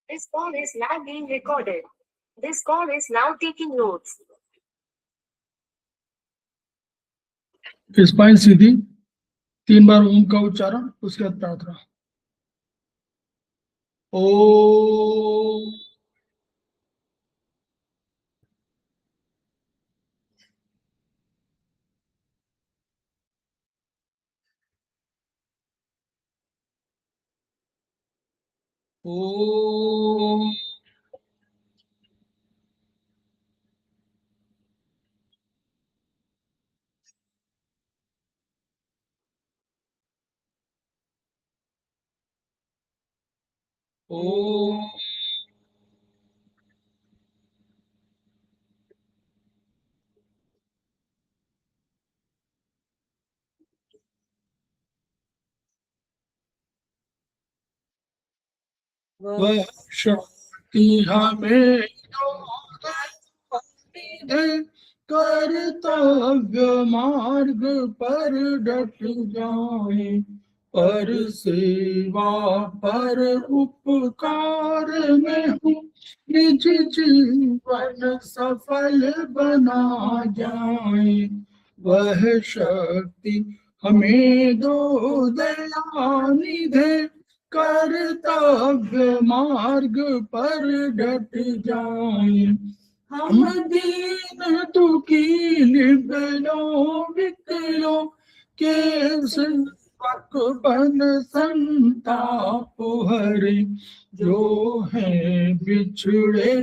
This call is now being recorded. This call is now taking notes. Spine सीधी, 3 बार ओम का उच्चारण, उसके बाद प्रार्थना। ओम ओम ओम वह शक्ति हमें दे, कर्तव्य मार्ग पर डट जाए, पर सेवा पर उपकार में हूँ निज जीवन सफल बना जाए। वह शक्ति हमें दो दया निधे, कर्तव्य मार्ग पर डट जाए। हम दीन दुखी निबलो विकलो के सेवक बन संताप हरे, जो है बिछड़े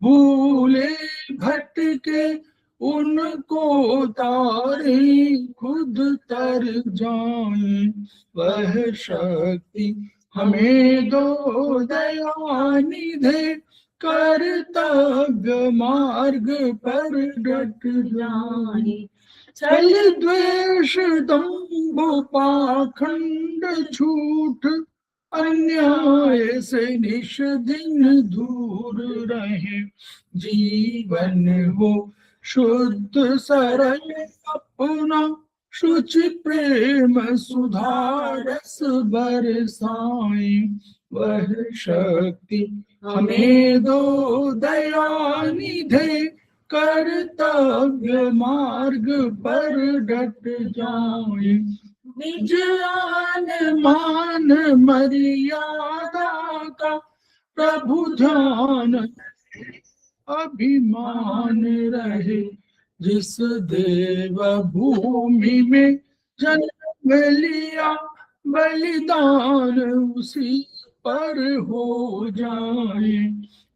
भूले भटके, उनको तारे खुद तर जाए। वह शक्ति हमें दो दया निधे, कर्तव्य मार्ग पर डट जाए। छल द्वेष दंभ पाखंड झूठ, अन्याय से निश दिन दूर रहे, जीवन वो शुद्ध सरल अपना, शुचि प्रेम सुधारस बरसाए। वह शक्ति हमें दो दया निधे, कर्तव्य मार्ग पर डट जाए। निज आन मान मर्यादा का प्रभु ध्यान अभिमान रहे, जिस देव भूमि में जन्म लिया, बलिदान उसी पर हो जाए।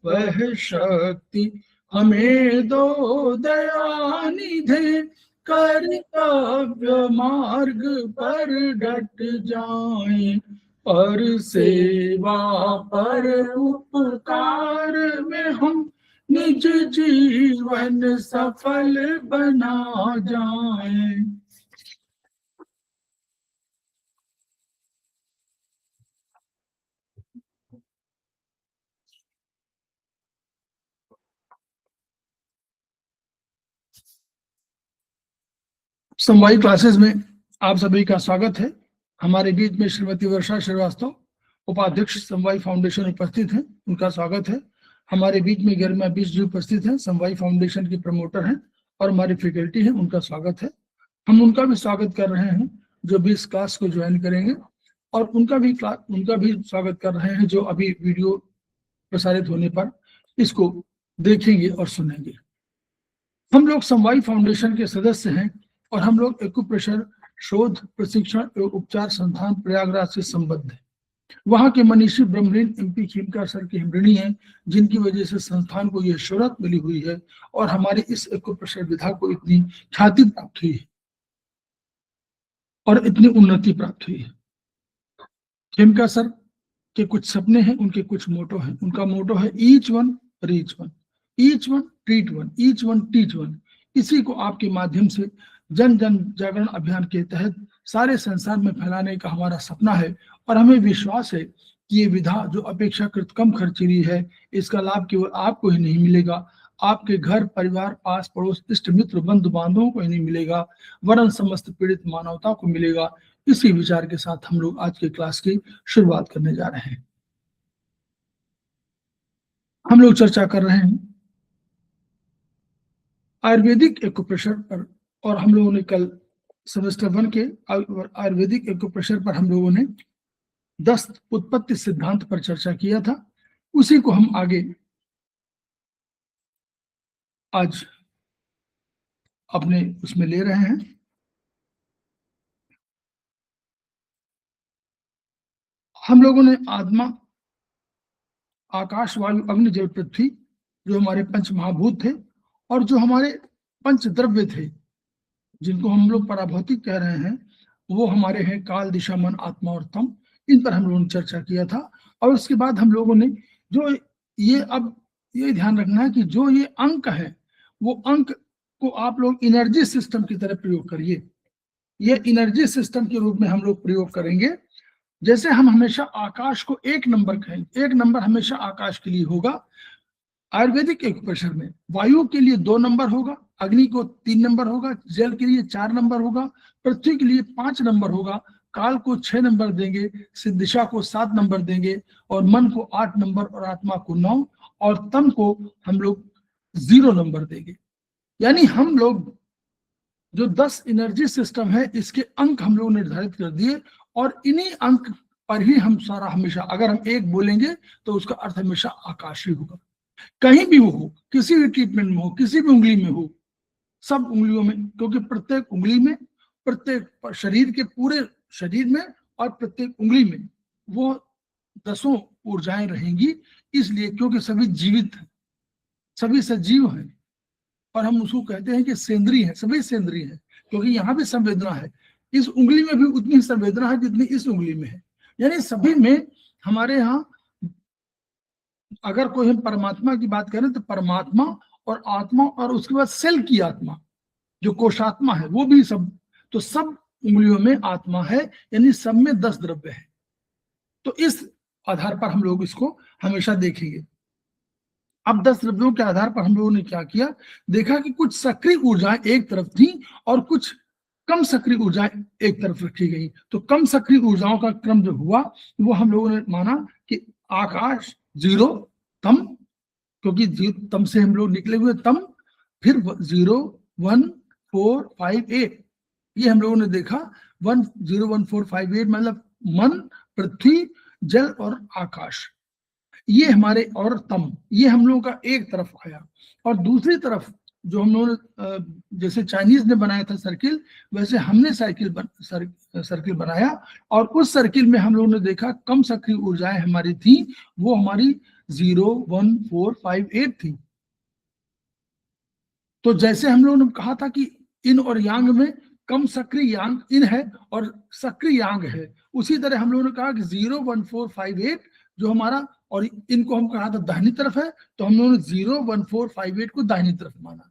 वह शक्ति हमें दो दया निधे, कर्तव्य मार्ग पर डट जाए, पर सेवा पर उपकार में हम निज जीवन सफल बना जाए। समवायी क्लासेस में आप सभी का स्वागत है। हमारे बीच में श्रीमती वर्षा श्रीवास्तव, उपाध्यक्ष समवायी फाउंडेशन उपस्थित हैं, उनका स्वागत है। हमारे बीच में गरिमा बिष्ट जी उपस्थित हैं, समवायी फाउंडेशन के प्रमोटर हैं और हमारी फैकल्टी है, उनका स्वागत है। हम उनका भी स्वागत कर रहे हैं जो भी इस क्लास को ज्वाइन करेंगे, और उनका भी स्वागत कर रहे हैं जो अभी वीडियो प्रसारित होने पर इसको देखेंगे और सुनेंगे। हम लोग समवायी फाउंडेशन के सदस्य हैं और हम लोग एक्यूप्रेशर शोध प्रशिक्षण एवं उपचार संस्थान प्रयागराज से संबद्ध है। वहां के मनीषी ब्रह्मलीन MP खीमकर सर की हम ऋणी हैं, जिनकी वजह से संस्थान को यह शोहरत मिली हुई है और हमारी इस एक्यूप्रेशर विधा को इतनी ख्याति प्राप्त हुई है और इतनी उन्नति प्राप्त हुई है। खीमकर सर के कुछ सपने हैं, उनके कुछ मोटो हैं। उनका मोटो है each one reach one, each one treat one, each one teach one. इसी को आपके माध्यम से जन जन जागरण अभियान के तहत सारे संसार में फैलाने का हमारा सपना है, और हमें विश्वास है कि ये विधा जो अपेक्षाकृत कम खर्चीली है, इसका लाभ केवल आपको ही नहीं मिलेगा, आपके घर परिवार पास पड़ोस इष्ट मित्र बंधु बांधवों को ही नहीं मिलेगा, वरन समस्त पीड़ित मानवता को मिलेगा। इसी विचार के साथ हम लोग आज के क्लास की शुरुआत करने जा रहे हैं। हम लोग चर्चा कर रहे हैं आयुर्वेदिक एक्यूप्रेशर पर, और हम लोगों ने कल सेमेस्टर 1 के आयुर्वेदिक एक्यूप्रेशर पर हम लोगों ने 10 उत्पत्ति सिद्धांत पर चर्चा किया था। उसी को हम आगे आज अपने उसमें ले रहे हैं। हम लोगों ने आत्मा, आकाश, वायु, अग्नि, जल, पृथ्वी, जो हमारे पंच महाभूत थे और जो हमारे पंच द्रव्य थे, जिनको हम लोग पराभौतिक कह रहे हैं, वो हमारे हैं काल, दिशा, मन, आत्मा और तम। इन पर हम लोगों ने चर्चा किया था। और उसके बाद हम लोगों ने जो ये, अब ये ध्यान रखना है कि जो ये अंक है, वो अंक को आप लोग एनर्जी सिस्टम की तरह प्रयोग करिए। ये एनर्जी सिस्टम के रूप में हम लोग प्रयोग करेंगे। जैसे हम हमेशा आकाश को 1 नंबर कहेंगे, 1 नंबर हमेशा आकाश के लिए होगा। आयुर्वेदिक एक्यूप्रेशर में वायु के लिए 2 नंबर होगा, अग्नि को 3 नंबर होगा, जल के लिए 4 नंबर होगा, पृथ्वी के लिए 5 नंबर होगा, काल को 6 नंबर देंगे, दिशा को 7 नंबर देंगे, और मन को 8 नंबर, और आत्मा को 9, और तम को हम लोग 0 नंबर देंगे। यानी हम लोग जो 10 एनर्जी सिस्टम है, इसके अंक हम लोग निर्धारित कर दिए, और इन्हीं अंक पर ही हम सारा, हमेशा अगर हम 1 बोलेंगे तो उसका अर्थ हमेशा आकाश ही होगा। कहीं भी वो हो, किसी भी ट्रीटमेंट में हो, किसी भी उंगली में हो, सब उंगलियों में, क्योंकि प्रत्येक उंगली में, प्रत्येक शरीर के पूरे शरीर में और प्रत्येक उंगली में वो 10 ऊर्जाएं रहेंगी। इसलिए क्योंकि सभी जीवित हैं, सभी सजीव हैं, और हम उसको कहते हैं कि सेंद्रीय है, सभी सेंद्रीय है, क्योंकि यहाँ भी संवेदना है। इस उंगली में भी उतनी संवेदना है जितनी इस उंगली में है। यानी सभी में हमारे यहाँ, अगर कोई हम परमात्मा की बात करें तो परमात्मा और आत्मा, और उसके बाद सेल की आत्मा जो कोशात्मा है, वो भी सब, तो सब उंगलियों में आत्मा है, यानी सब में 10 द्रव्य है। तो इस आधार पर हम लोग इसको हमेशा देखेंगे। अब 10 द्रव्यों के आधार पर हम लोगों ने क्या किया, देखा कि कुछ सक्रिय ऊर्जाएं एक तरफ थी और कुछ कम सक्रिय ऊर्जाएं एक तरफ रखी गई। तो कम सक्रिय ऊर्जाओं का क्रम जो हुआ, वो हम लोगों ने माना कि आकाश 0, तम, क्योंकि तम से हम लोग निकले हुए, तम, फिर 0, 1, 4, 5, 8, ये हम लोगों ने देखा। 1, 0, 1, 4, 5, 8 मतलब मन, पृथ्वी, जल और आकाश, ये हमारे, और तम, ये हम लोगों का एक तरफ आया। और दूसरी तरफ जो हम लोगों ने, जैसे चाइनीज ने बनाया था सर्किल, वैसे हमने सर्किल बनाया, और उस सर्किल में हम लोगों ने देखा कम सक्रिय ऊर्जाएं हमारी थी, वो हमारी 0, 1, 4, 5, 8 थी। तो जैसे हम लोगों ने कहा था कि इन और यांग में कम सक्रिय यांग इन है और सक्रिय यांग है, उसी तरह हम लोगों ने कहा कि 0, 1, 4, 5, 8 जो हमारा, और इनको हम कहा था दाहिनी तरफ है, तो हम लोगों ने 0, 1, 4, 5, 8 को दाहिनी तरफ माना।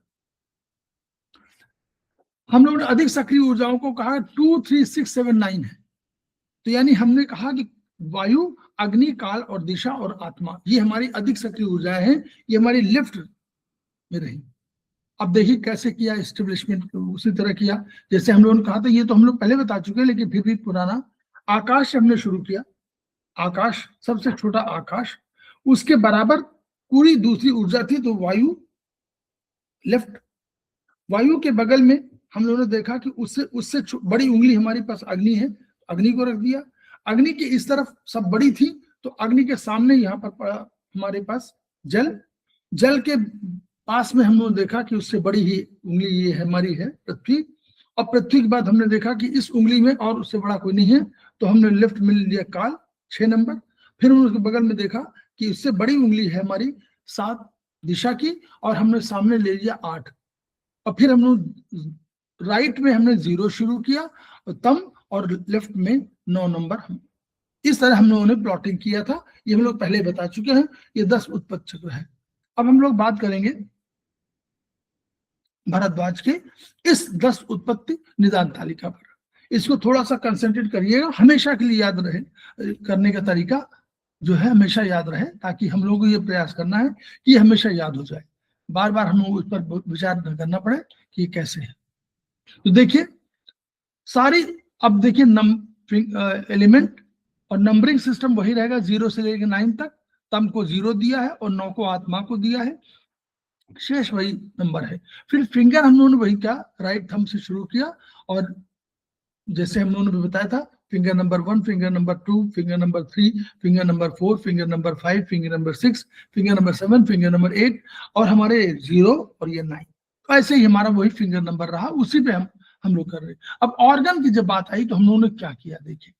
हम लोगों ने अधिक सक्रिय ऊर्जाओं को कहा 2, 3, 6, 7, 9 है। तो यानी हमने कहा कि वायु, अग्नि, काल और दिशा और आत्मा, ये हमारी अधिक सक्रिय ऊर्जाएं हैं, ये हमारी लेफ्ट में रही। अब देखिए कैसे किया एस्टेब्लिशमेंट, उसी तरह किया जैसे हम लोगों ने कहा था। ये तो हम लोग पहले बता चुके हैं, लेकिन फिर भी पुराना। आकाश से हमने शुरू किया, आकाश सबसे छोटा आकाश, उसके बराबर पूरी दूसरी ऊर्जा थी, तो वायु लेफ्ट। वायु के बगल में हम लोगों ने देखा कि उससे बड़ी उंगली हमारे पास अग्नि है, अग्नि को रख दिया। अग्नि की इस तरफ सब बड़ी थी, तो अग्नि के सामने यहाँ पर पड़ा हमारे पास जल। जल के पास में हम लोगों ने देखा कि उससे बड़ी ही उंगली ये हमारी है पृथ्वी, और पृथ्वी के बाद हमने देखा कि इस उंगली में और उससे बड़ा कोई नहीं है, तो हमने लेफ्ट में लिया काल 6 नंबर। फिर उसके बगल में देखा कि इससे बड़ी उंगली है हमारी 7 दिशा की, और हमने सामने ले लिया 8, और फिर हम लोग राइट में हमने 0 शुरू किया, तम, और लेफ्ट में 9 नंबर। इस तरह हम लोगों ने प्लॉटिंग किया था, ये हम लोग पहले बता चुके हैं। ये 10 उत्पत्ति चक्र है। अब हम लोग बात करेंगे भारद्वाज के इस 10 उत्पत्ति निदान तालिका पर। इसको थोड़ा सा कंसंट्रेट करिएगा, हमेशा के लिए याद रहे, करने का तरीका जो है हमेशा याद रहे, ताकि हम लोगों को ये प्रयास करना है कि ये हमेशा याद हो जाए, बार बार हम लोग उस पर विचार न करना पड़े कि ये कैसे है। तो देखिए सारी, अब देखिए एलिमेंट और नंबरिंग सिस्टम वही रहेगा 0 से लेकर 9 तक, तम को 0 दिया है और 9 को आत्मा को दिया है, शेष वही नंबर है। फिर फिंगर हम लोगों ने वही क्या, राइट थंब से शुरू किया, और जैसे हम लोगों ने भी बताया था, finger number 1, finger number 2, finger number 3, finger number 4, finger number 5, finger number 6, finger number 7, finger number 8 और हमारे 0 और ये 9। तो ऐसे ही हमारा वही फिंगर नंबर रहा, उसी पे हम लोग कर रहे हैं। अब ऑर्गन की जब बात आई तो हम लोगों ने क्या किया, देखिए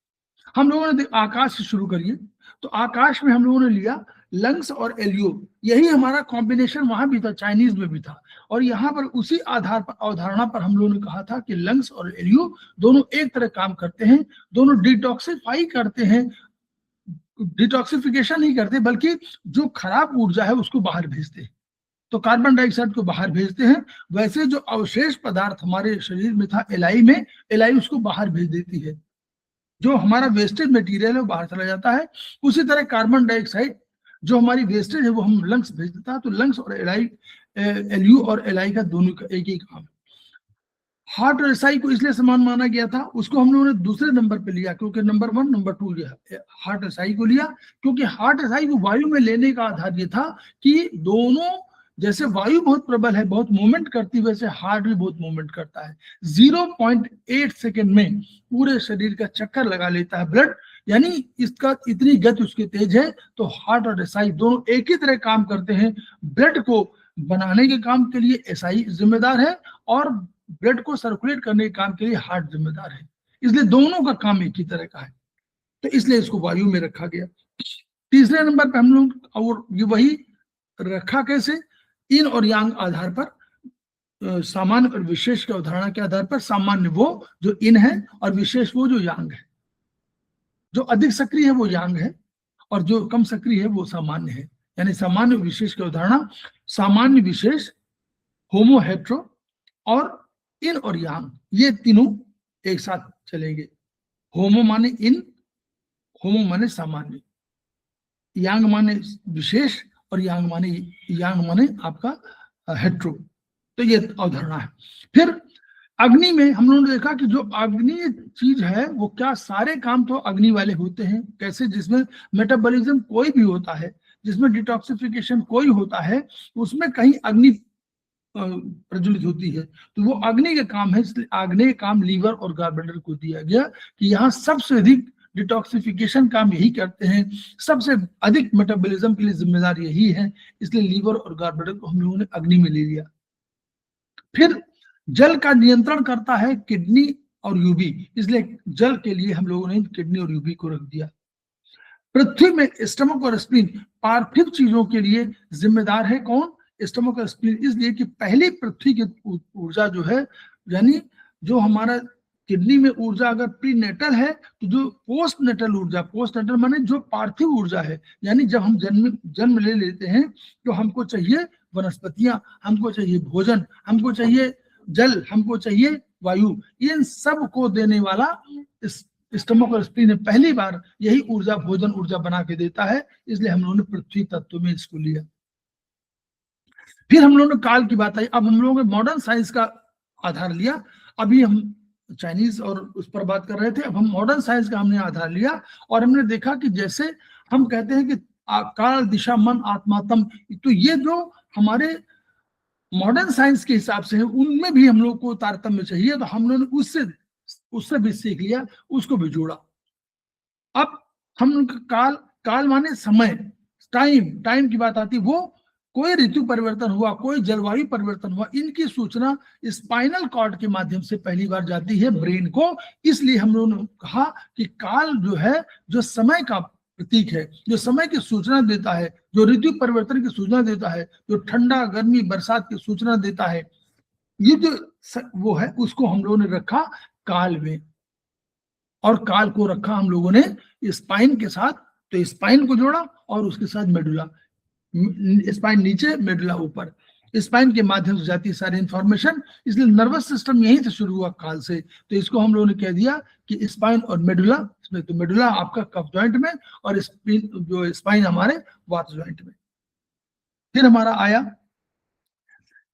हम लोगों ने आकाश से शुरू करिए, तो आकाश में हम लोगों ने लिया लंग्स और एलियो, यही हमारा कॉम्बिनेशन वहां भी था, चाइनीज में भी था, और यहाँ पर उसी आधार पर, अवधारणा पर हम लोगों ने कहा था कि लंग्स और एलियो दोनों एक तरह काम करते हैं, दोनों डिटॉक्सिफाई करते हैं, डिटॉक्सिफिकेशन नहीं करते बल्कि जो खराब ऊर्जा है उसको बाहर भेजते हैं। तो कार्बन डाइऑक्साइड को बाहर भेजते हैं, वैसे जो अवशेष पदार्थ हमारे शरीर में था एलआई में, एलआई उसको बाहर भेज देती है, जो हमारा वेस्टेज मटेरियल है वो बाहर चला जाता है। उसी तरह कार्बन डाइऑक्साइड जो हमारी वेस्टेज है वो हम लंग्स भेज देता है। तो लंग्स और एलआई, एलयू और एलआई का दोनों का एक ही काम है। हार्ट और एसआई को इसलिए समान माना गया था, उसको हम लोगों ने दूसरे नंबर पे लिया, क्योंकि नंबर 1 नंबर 2 लिया, हार्ट एसआई को लिया, क्योंकि हार्ट एसआई को वायु में लेने का आधार ये था कि दोनों, जैसे वायु बहुत प्रबल है, बहुत मूवमेंट करती है, वैसे हार्ट भी बहुत मूवमेंट करता है। 0.8 सेकेंड में पूरे शरीर का चक्कर लगा लेता है ब्लड, यानी इसका इतनी गति उसकी तेज है। तो हार्ट और एसआई दोनों एक ही तरह काम करते हैं। ब्लड को बनाने के काम के लिए एसआई जिम्मेदार है और ब्लड को सर्कुलेट करने के काम के लिए हार्ट जिम्मेदार है, इसलिए दोनों का काम एक ही तरह का है, तो इसलिए इसको वायु में रखा गया। तीसरे नंबर पे हम लोग, और ये वही रखा कैसे, इन और यांग आधार पर, सामान्य और विशेष की अवधारणा के आधार पर। सामान्य वो जो इन है और विशेष वो जो यांग है, जो अधिक सक्रिय है वो यांग है और जो कम सक्रिय है वो सामान्य है। यानी सामान्य विशेष की अवधारणा, सामान्य विशेष, होमो हेट्रो और इन और यांग, ये तीनों एक साथ चलेंगे। होमो माने इन, होमो माने सामान्य, यांग माने विशेष और यांग माने आपका हेट्रो। तो ये अवधारणा है। फिर अग्नि में हम लोगों ने देखा कि जो अग्नि चीज है वो क्या, सारे काम तो अग्नि वाले होते हैं। कैसे, जिसमें मेटाबॉलिज्म कोई भी होता है, जिसमें डिटॉक्सिफिकेशन कोई होता है, उसमें कहीं अग्नि प्रज्वलित होती है, तो वो अग्नि का काम है। इसलिए अग्नि काम लीवर और गार्बेंडर को दिया गया कि यहाँ सबसे अधिक डिटॉक्सिफिकेशन काम यही करते हैं, सबसे अधिक मेटाबॉलिज्म के लिए जिम्मेदार यही है, इसलिए लीवर और गार्बेंडर को हम लोगों ने अग्नि में ले लिया। फिर जल का नियंत्रण करता है किडनी और यूबी, इसलिए जल के लिए हम लोगों ने किडनी और यूबी को रख दिया। पृथ्वी में स्टमक और स्प्लीन पार्थिव चीजों के लिए जिम्मेदार है कौन, स्टमक और स्प्लीन, इसलिए कि पहली पृथ्वी की ऊर्जा जो है, यानी जो हमारा किडनी में ऊर्जा अगर प्रीनेटल है, तो जो पोस्ट नेटल ऊर्जा, पोस्ट नेटल माने जो पार्थिव ऊर्जा है, यानी जब हम जन्म ले लेते हैं तो हमको चाहिए वनस्पतियां, हमको चाहिए भोजन, हमको चाहिए जल, हमको चाहिए वायु, इन सब को देने वाला स्टमक और स्प्लीन पहली बार यही ऊर्जा, भोजन ऊर्जा बना के देता है, इसलिए हम लोगों ने पृथ्वी तत्व में इसको लिया। फिर हम लोगों ने काल की बात आई। अब हम लोगों ने मॉडर्न साइंस का आधार लिया, अभी हम चाइनीज और उस पर बात कर रहे थे, अब हम मॉडर्न साइंस का हमने आधार लिया और हमने देखा कि जैसे हम कहते हैं कि काल, दिशा, मन, आत्मा, तम, तो ये जो हमारे मॉडर्न साइंस के हिसाब से है, उनमें भी हम लोग को तारतम्य चाहिए, तो हम लोगों ने उससे भी सीख लिया, उसको भी जोड़ा। अब हम काल माने समय, टाइम की बात आती, वो कोई ऋतु परिवर्तन हुआ, कोई जलवायु परिवर्तन हुआ, इनकी सूचना स्पाइनल कॉर्ड के माध्यम से पहली बार जाती है ब्रेन को। इसलिए हम लोगों ने कहा कि काल जो है, जो समय का प्रतीक है, जो समय की सूचना देता है, जो ऋतु परिवर्तन की सूचना देता है, जो ठंडा, गर्मी, बरसात की सूचना देता है, ये जो वो है, उसको हम लोगों ने रखा काल में। और काल को रखा हम लोगों ने स्पाइन के साथ, तो स्पाइन को जोड़ा और उसके साथ मेडुला, स्पाइन नीचे, मेडुला ऊपर, स्पाइन के माध्यम से जाती है सारी इंफॉर्मेशन, इसलिए नर्वस सिस्टम यहीं से शुरू हुआ काल से। तो इसको हम लोगों ने कह दिया कि स्पाइन और मेडुला, इसमें तो मेडुला आपका कफ जॉइंट में और जो स्पाइन हमारे वात जॉइंट में। फिर हमारा आया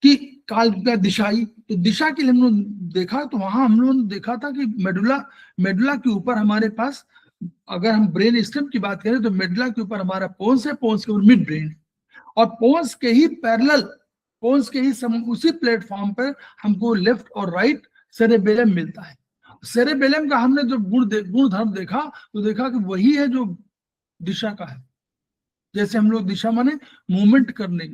कि काल का दिशाई, तो दिशा के लिए हम लोग देखा, तो वहां हम लोगों ने देखा था कि मेडुला के ऊपर हमारे पास अगर हम ब्रेन स्टेम की बात करें तो मेडुला के ऊपर हमारा पोन्स है, पोन्स के ऊपर मिड ब्रेन है, और पोन्स के ही पैरेलल, पोन्स के ही उसी प्लेटफॉर्म पर हमको लेफ्ट और राइट सेरेबेलम मिलता है। सेरेबेलम का हमने जो गुण धर्म देखा तो देखा कि वही है जो दिशा का है। जैसे हम लोग दिशा माने मूवमेंट करने,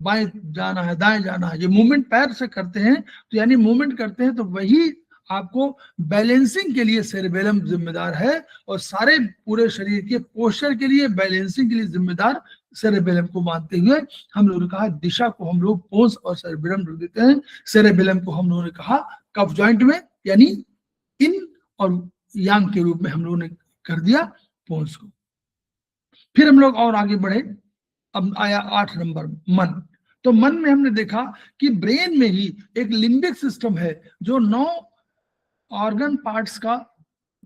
बाएं जाना है दाएं जाना है, ये मूवमेंट पैर से करते हैं, तो यानी मूवमेंट करते हैं तो वही आपको बैलेंसिंग के लिए सेरेबेलम जिम्मेदार है, और सारे पूरे शरीर के पोस्चर के लिए, बैलेंसिंग के लिए जिम्मेदार सेरेबेलम को मानते हुए हम लोगों ने कहा दिशा को हम लोग पोन्स और सेरेबेलम रख देते हैं। सेरेबेलम को हम लोगों ने कहा कफ जॉइंट में, यानी इन और यांग के रूप में हम लोगों ने कर दिया पोन्स को। फिर हम लोग और आगे बढ़े, अब आया 8 नंबर मन। तो मन में हमने देखा कि ब्रेन में ही एक लिम्बिक सिस्टम है जो 9 ऑर्गन पार्ट्स का,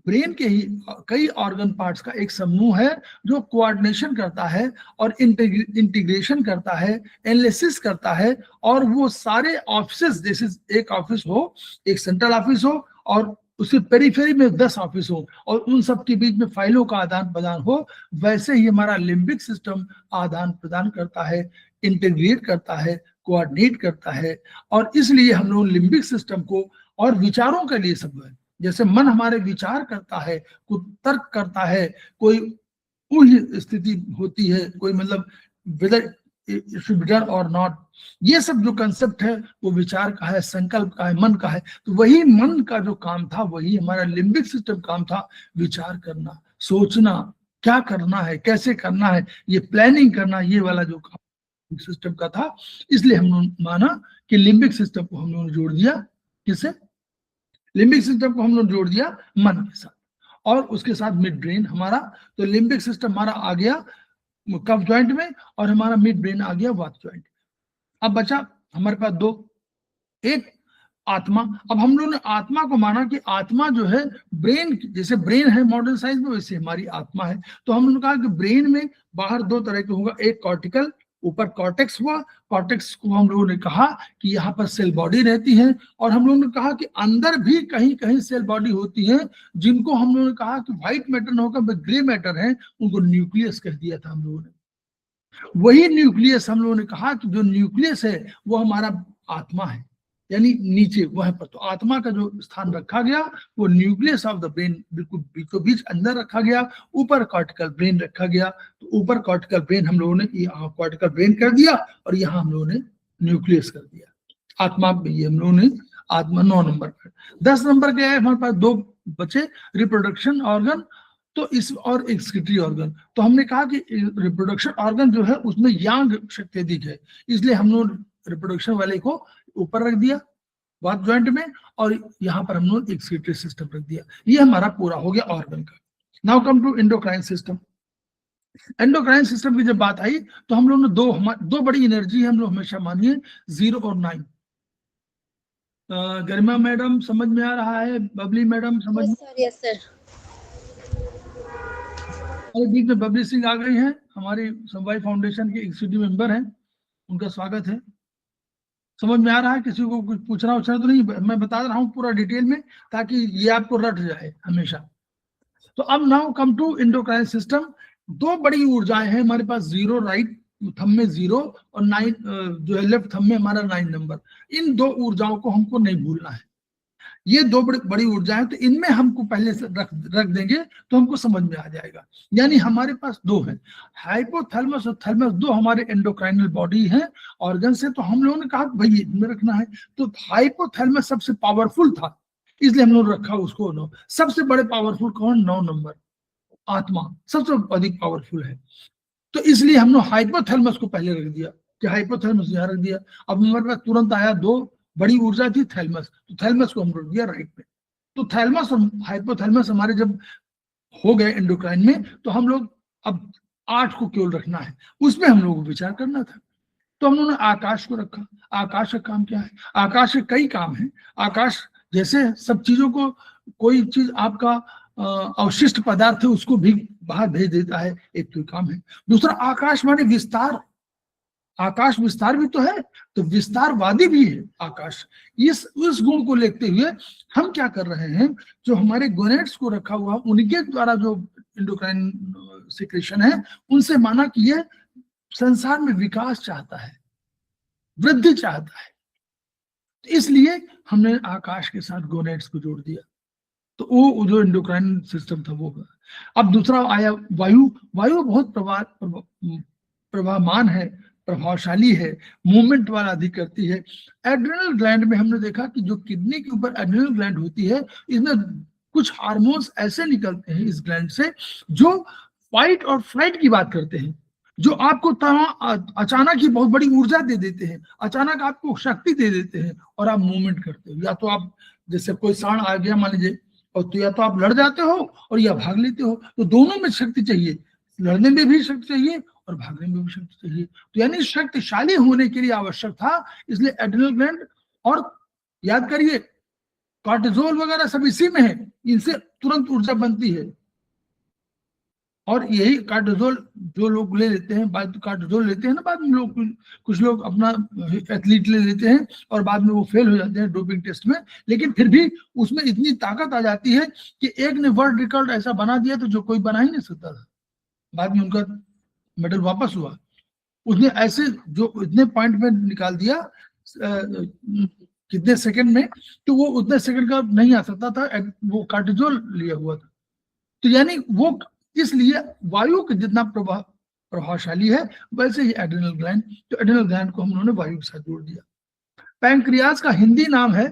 ब्रेन के ही कई ऑर्गन पार्ट्स का एक समूह है जो कोऑर्डिनेशन करता है और इंटीग्रेशन करता है, एनालिसिस करता है, और वो सारे ऑफिस, जैसे एक ऑफिस हो, एक सेंट्रल ऑफिस हो और उसके पेरिफेरी में 10 ऑफिस हो और उन सब के बीच में फाइलों का आदान प्रदान हो, वैसे ही हमारा लिम्बिक सिस्टम आदान प्रदान करता है, इंटीग्रेट करता है, कोऑर्डिनेट करता है। और इसलिए हम लोग लिम्बिक सिस्टम को, और विचारों के लिए सब है, जैसे मन हमारे विचार करता है, कोई तर्क करता है, कोई ऊह्य स्थिति होती है, कोई मतलब whether it should be done और नॉट, ये सब जो कंसेप्ट है वो विचार का है, संकल्प का है, मन का है। तो वही मन का जो काम था वही हमारा लिम्बिक सिस्टम काम था, विचार करना, सोचना, क्या करना है, कैसे करना है, ये प्लानिंग करना, ये वाला जो काम सिस्टम का था। इसलिए हम लोग माना कि लिम्बिक सिस्टम को हम लोगों ने जोड़ दिया, किसे, लिम्बिक सिस्टम को हम लोग जोड़ दिया मन के साथ, और उसके साथ मिड ब्रेन हमारा। तो लिम्बिक सिस्टम हमारा आ गया कफ जॉइंट में, और हमारा मिड ब्रेन आ गया वात जॉइंट। अब बचा हमारे पास 2, एक आत्मा। अब हम लोगों ने आत्मा को माना कि आत्मा जो है ब्रेन, जैसे ब्रेन है मॉडर्न साइंस में, वैसे हमारी आत्मा है। तो हम लोगों ने कहा कि ब्रेन में बाहर 2 तरह के होगा, एक कॉर्टिकल, ऊपर कॉर्टेक्स हुआ, कॉर्टेक्स को हम लोगों ने कहा कि यहाँ पर सेल बॉडी रहती है, और हम लोगों ने कहा कि अंदर भी कहीं कहीं सेल बॉडी होती है, जिनको हम लोगों ने कहा कि व्हाइट मैटर न होकर ग्रे मैटर है, उनको न्यूक्लियस कह दिया था हम लोगों ने। वही न्यूक्लियस हम लोगों ने कहा कि जो न्यूक्लियस है वो हमारा आत्मा है, यानी नीचे वह पर। तो आत्मा का जो स्थान रखा गया वो न्यूक्लियस ऑफ द ब्रेन, बिल्कुल बीचों बीच अंदर रखा गया, ऊपर कॉर्टिकल ब्रेन रखा गया। तो ऊपर कॉर्टिकल ब्रेन हम लोगों ने कॉर्टिकल ब्रेन कर दिया, और यहाँ हम लोगों ने न्यूक्लियस कर दिया। आत्मा में ये हम लोगों ने आत्मा 9 नंबर पर। 10 नंबर के हमारे पास 2 बचे, रिप्रोडक्शन ऑर्गन तो इस और एक्सक्रीटरी ऑर्गन। तो हमने कहा कि रिप्रोडक्शन ऑर्गन जो है उसमें यांग शक्ति अधिक है, इसलिए हम लोग रिप्रोडक्शन वाले को ऊपर रख दिया वात जॉइंट में, और यहाँ पर हम लोग एक्सक्रीटरी सिस्टम रख दिया। ये हमारा पूरा हो गया ऑर्गन का। Now come to endocrine system. Endocrine system की जब बात आई तो हम लोग ने दो बड़ी एनर्जी हम लोग हमेशा मानिए, 0 और 9। गरिमा मैडम समझ में आ रहा है? बबली मैडम समझ में? Yes sir. बीच में बबली सिंह आ गई हैं, हमारी समवाय फाउंडेशन के एग्जीक्यूटिव मेंबर हैं, उनका स्वागत है। समझ में आ रहा है? किसी को कुछ पूछना उछना तो नहीं? मैं बता रहा हूँ पूरा डिटेल में ताकि ये आपको रट जाए हमेशा। तो अब now come to endocrine system. 2 बड़ी ऊर्जाएं हैं हमारे पास, 0 राइट थंब में 0 और 9 जो है लेफ्ट थंब में हमारा 9 नंबर। इन 2 ऊर्जाओं को हमको नहीं भूलना है। ये 2 बड़ी ऊर्जा है, तो इनमें हमको पहले से रख देंगे तो हमको समझ में आ जाएगा। यानी हमारे पास 2 है, हाइपोथैलेमस और थैलेमस, 2 हमारे एंडोक्राइनल बॉडी है ऑर्गन से। तो हम लोगों ने कहा भाई इनमें रखना है। तो हाइपोथैलेमस सबसे पावरफुल था, इसलिए हम लोग रखा उसको 9। सबसे बड़े पावरफुल कौन? 9 नंबर, आत्मा सबसे अधिक पावरफुल है। तो इसलिए हम लोग हाइपोथैलेमस को पहले रख दिया कि हाइपोथैलेमस यहाँ रख दिया। अब हमारे पास तुरंत आया 2 बड़ी ऊर्जा थी थैलेमस, तो थैलेमस को हम रख दिया राइट में। तो थैलेमस और हाइपोथैलेमस हमारे जब हो गए एंडोक्राइन में, तो हम लोग अब 8 को केवल रखना है, उसमें हम लोगों को विचार करना था। तो हम लोगों ने आकाश को रखा। आकाश का काम क्या है? आकाश के कई काम है। आकाश जैसे सब चीजों को, कोई चीज आपका अवशिष्ट पदार्थ है उसको भी बाहर भेज देता है, एक तो काम है। दूसरा आकाश माने विस्तार, आकाश विस्तार भी तो है, तो विस्तारवादी भी है आकाश। इस गुण को लेते हुए हम क्या कर रहे हैं, जो हमारे गोनेट्स को रखा हुआ उनके द्वारा जो एंडोक्राइन सिक्रेशन है, उनसे माना कि ये संसार में विकास चाहता है, वृद्धि चाहता है, इसलिए हमने आकाश के साथ गोनेट्स को जोड़ दिया। तो वो जो एंडोक्राइन सिस्टम था वो। अब दूसरा आया वायु। वायु बहुत प्रभावमान है, प्रभावशाली है, मूवमेंट वाला अधिक करती है। एड्रिनल ग्लैंड में हमने देखा कि जो किडनी के ऊपर एड्रिनल ग्लैंड होती है, इसमें कुछ हार्मोन्स ऐसे निकलते हैं इस ग्लैंड से जो फाइट और फ्लाइट की बात करते हैं, जो आपको अचानक ही बहुत बड़ी ऊर्जा दे देते हैं, अचानक आपको शक्ति दे देते हैं और आप मूवमेंट करते हो। या तो आप जैसे कोई सांड आ गया मान लीजिए, और तो या तो आप लड़ जाते हो और या भाग लेते हो, तो दोनों में शक्ति चाहिए, लड़ने में भी शक्ति चाहिए और भागने में भी शक्ति चाहिए। तो यानी शक्तिशाली होने के लिए आवश्यक था, इसलिए एड्रिनल ग्लैंड, और याद करिए कॉर्टिजोल वगैरह सब इसी में है, इनसे तुरंत ऊर्जा बनती है। और यही कार्टिजोल जो लोग ले लेते हैं, बाद कार्टिजोल लेते हैं ना, बाद में लोग, कुछ लोग अपना एथलीट ले लेते हैं और बाद में वो फेल हो जाते हैं डोपिंग टेस्ट में, लेकिन फिर भी उसमें इतनी ताकत आ जाती है कि एक ने वर्ल्ड रिकॉर्ड ऐसा बना दिया तो जो कोई बना ही नहीं सकता था। बाद में उनका मेडल वापस हुआ, उसने ऐसे जो इतने पॉइंट में निकाल दिया कितने सेकंड में, तो वो उतने सेकंड का नहीं आ सकता था, वो कार्टिजोल लिया हुआ था। तो यानी वो, इसलिए वायु के जितना प्रभावशाली है वैसे ही एड्रिनल ग्लैंड, तो एड्रिनल ग्लैंड को हम लोगों ने वायु के साथ जोड़ दिया। पैंक्रियास का हिंदी नाम है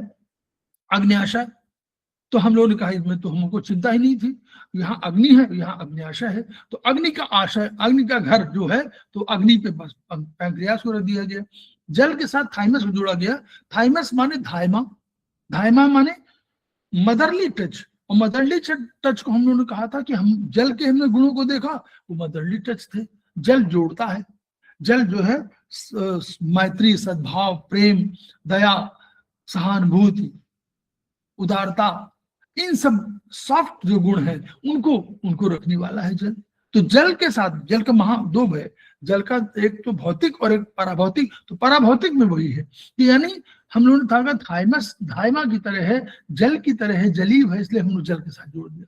अग्न्याशय। तो हम लोगों ने कहा इसमें तो हमको चिंता ही नहीं थी, यहाँ अग्नि है, यहाँ अग्न्याशय है, तो अग्नि का आशय, अग्नि का घर जो है, तो अग्नि पे बस पैंक्रियास को रख दिया गया। जल के साथ थाइमस को जोड़ा गया। थाइमस माने धायमा, धायमा माने मदरली टच, और मदरली टच को हम लोगों ने कहा था कि हम जल के हमने गुणों को देखा, वो मदरली टच थे। जल जोड़ता है, जल जो है मैत्री, सद्भाव, प्रेम, दया, सहानुभूति, उदारता, इन सब सॉफ्ट जो गुण है उनको रखने वाला है जल। तो जल के साथ, जल का महा दो है, जल का एक तो भौतिक और एक पराभौतिक, तो पराभौतिक में वही है। यानी हम लोगों ने कहा थाइमस धायमा की तरह है, जल की तरह है, जलीय है, इसलिए हम लोग जल के साथ जोड़ दिया।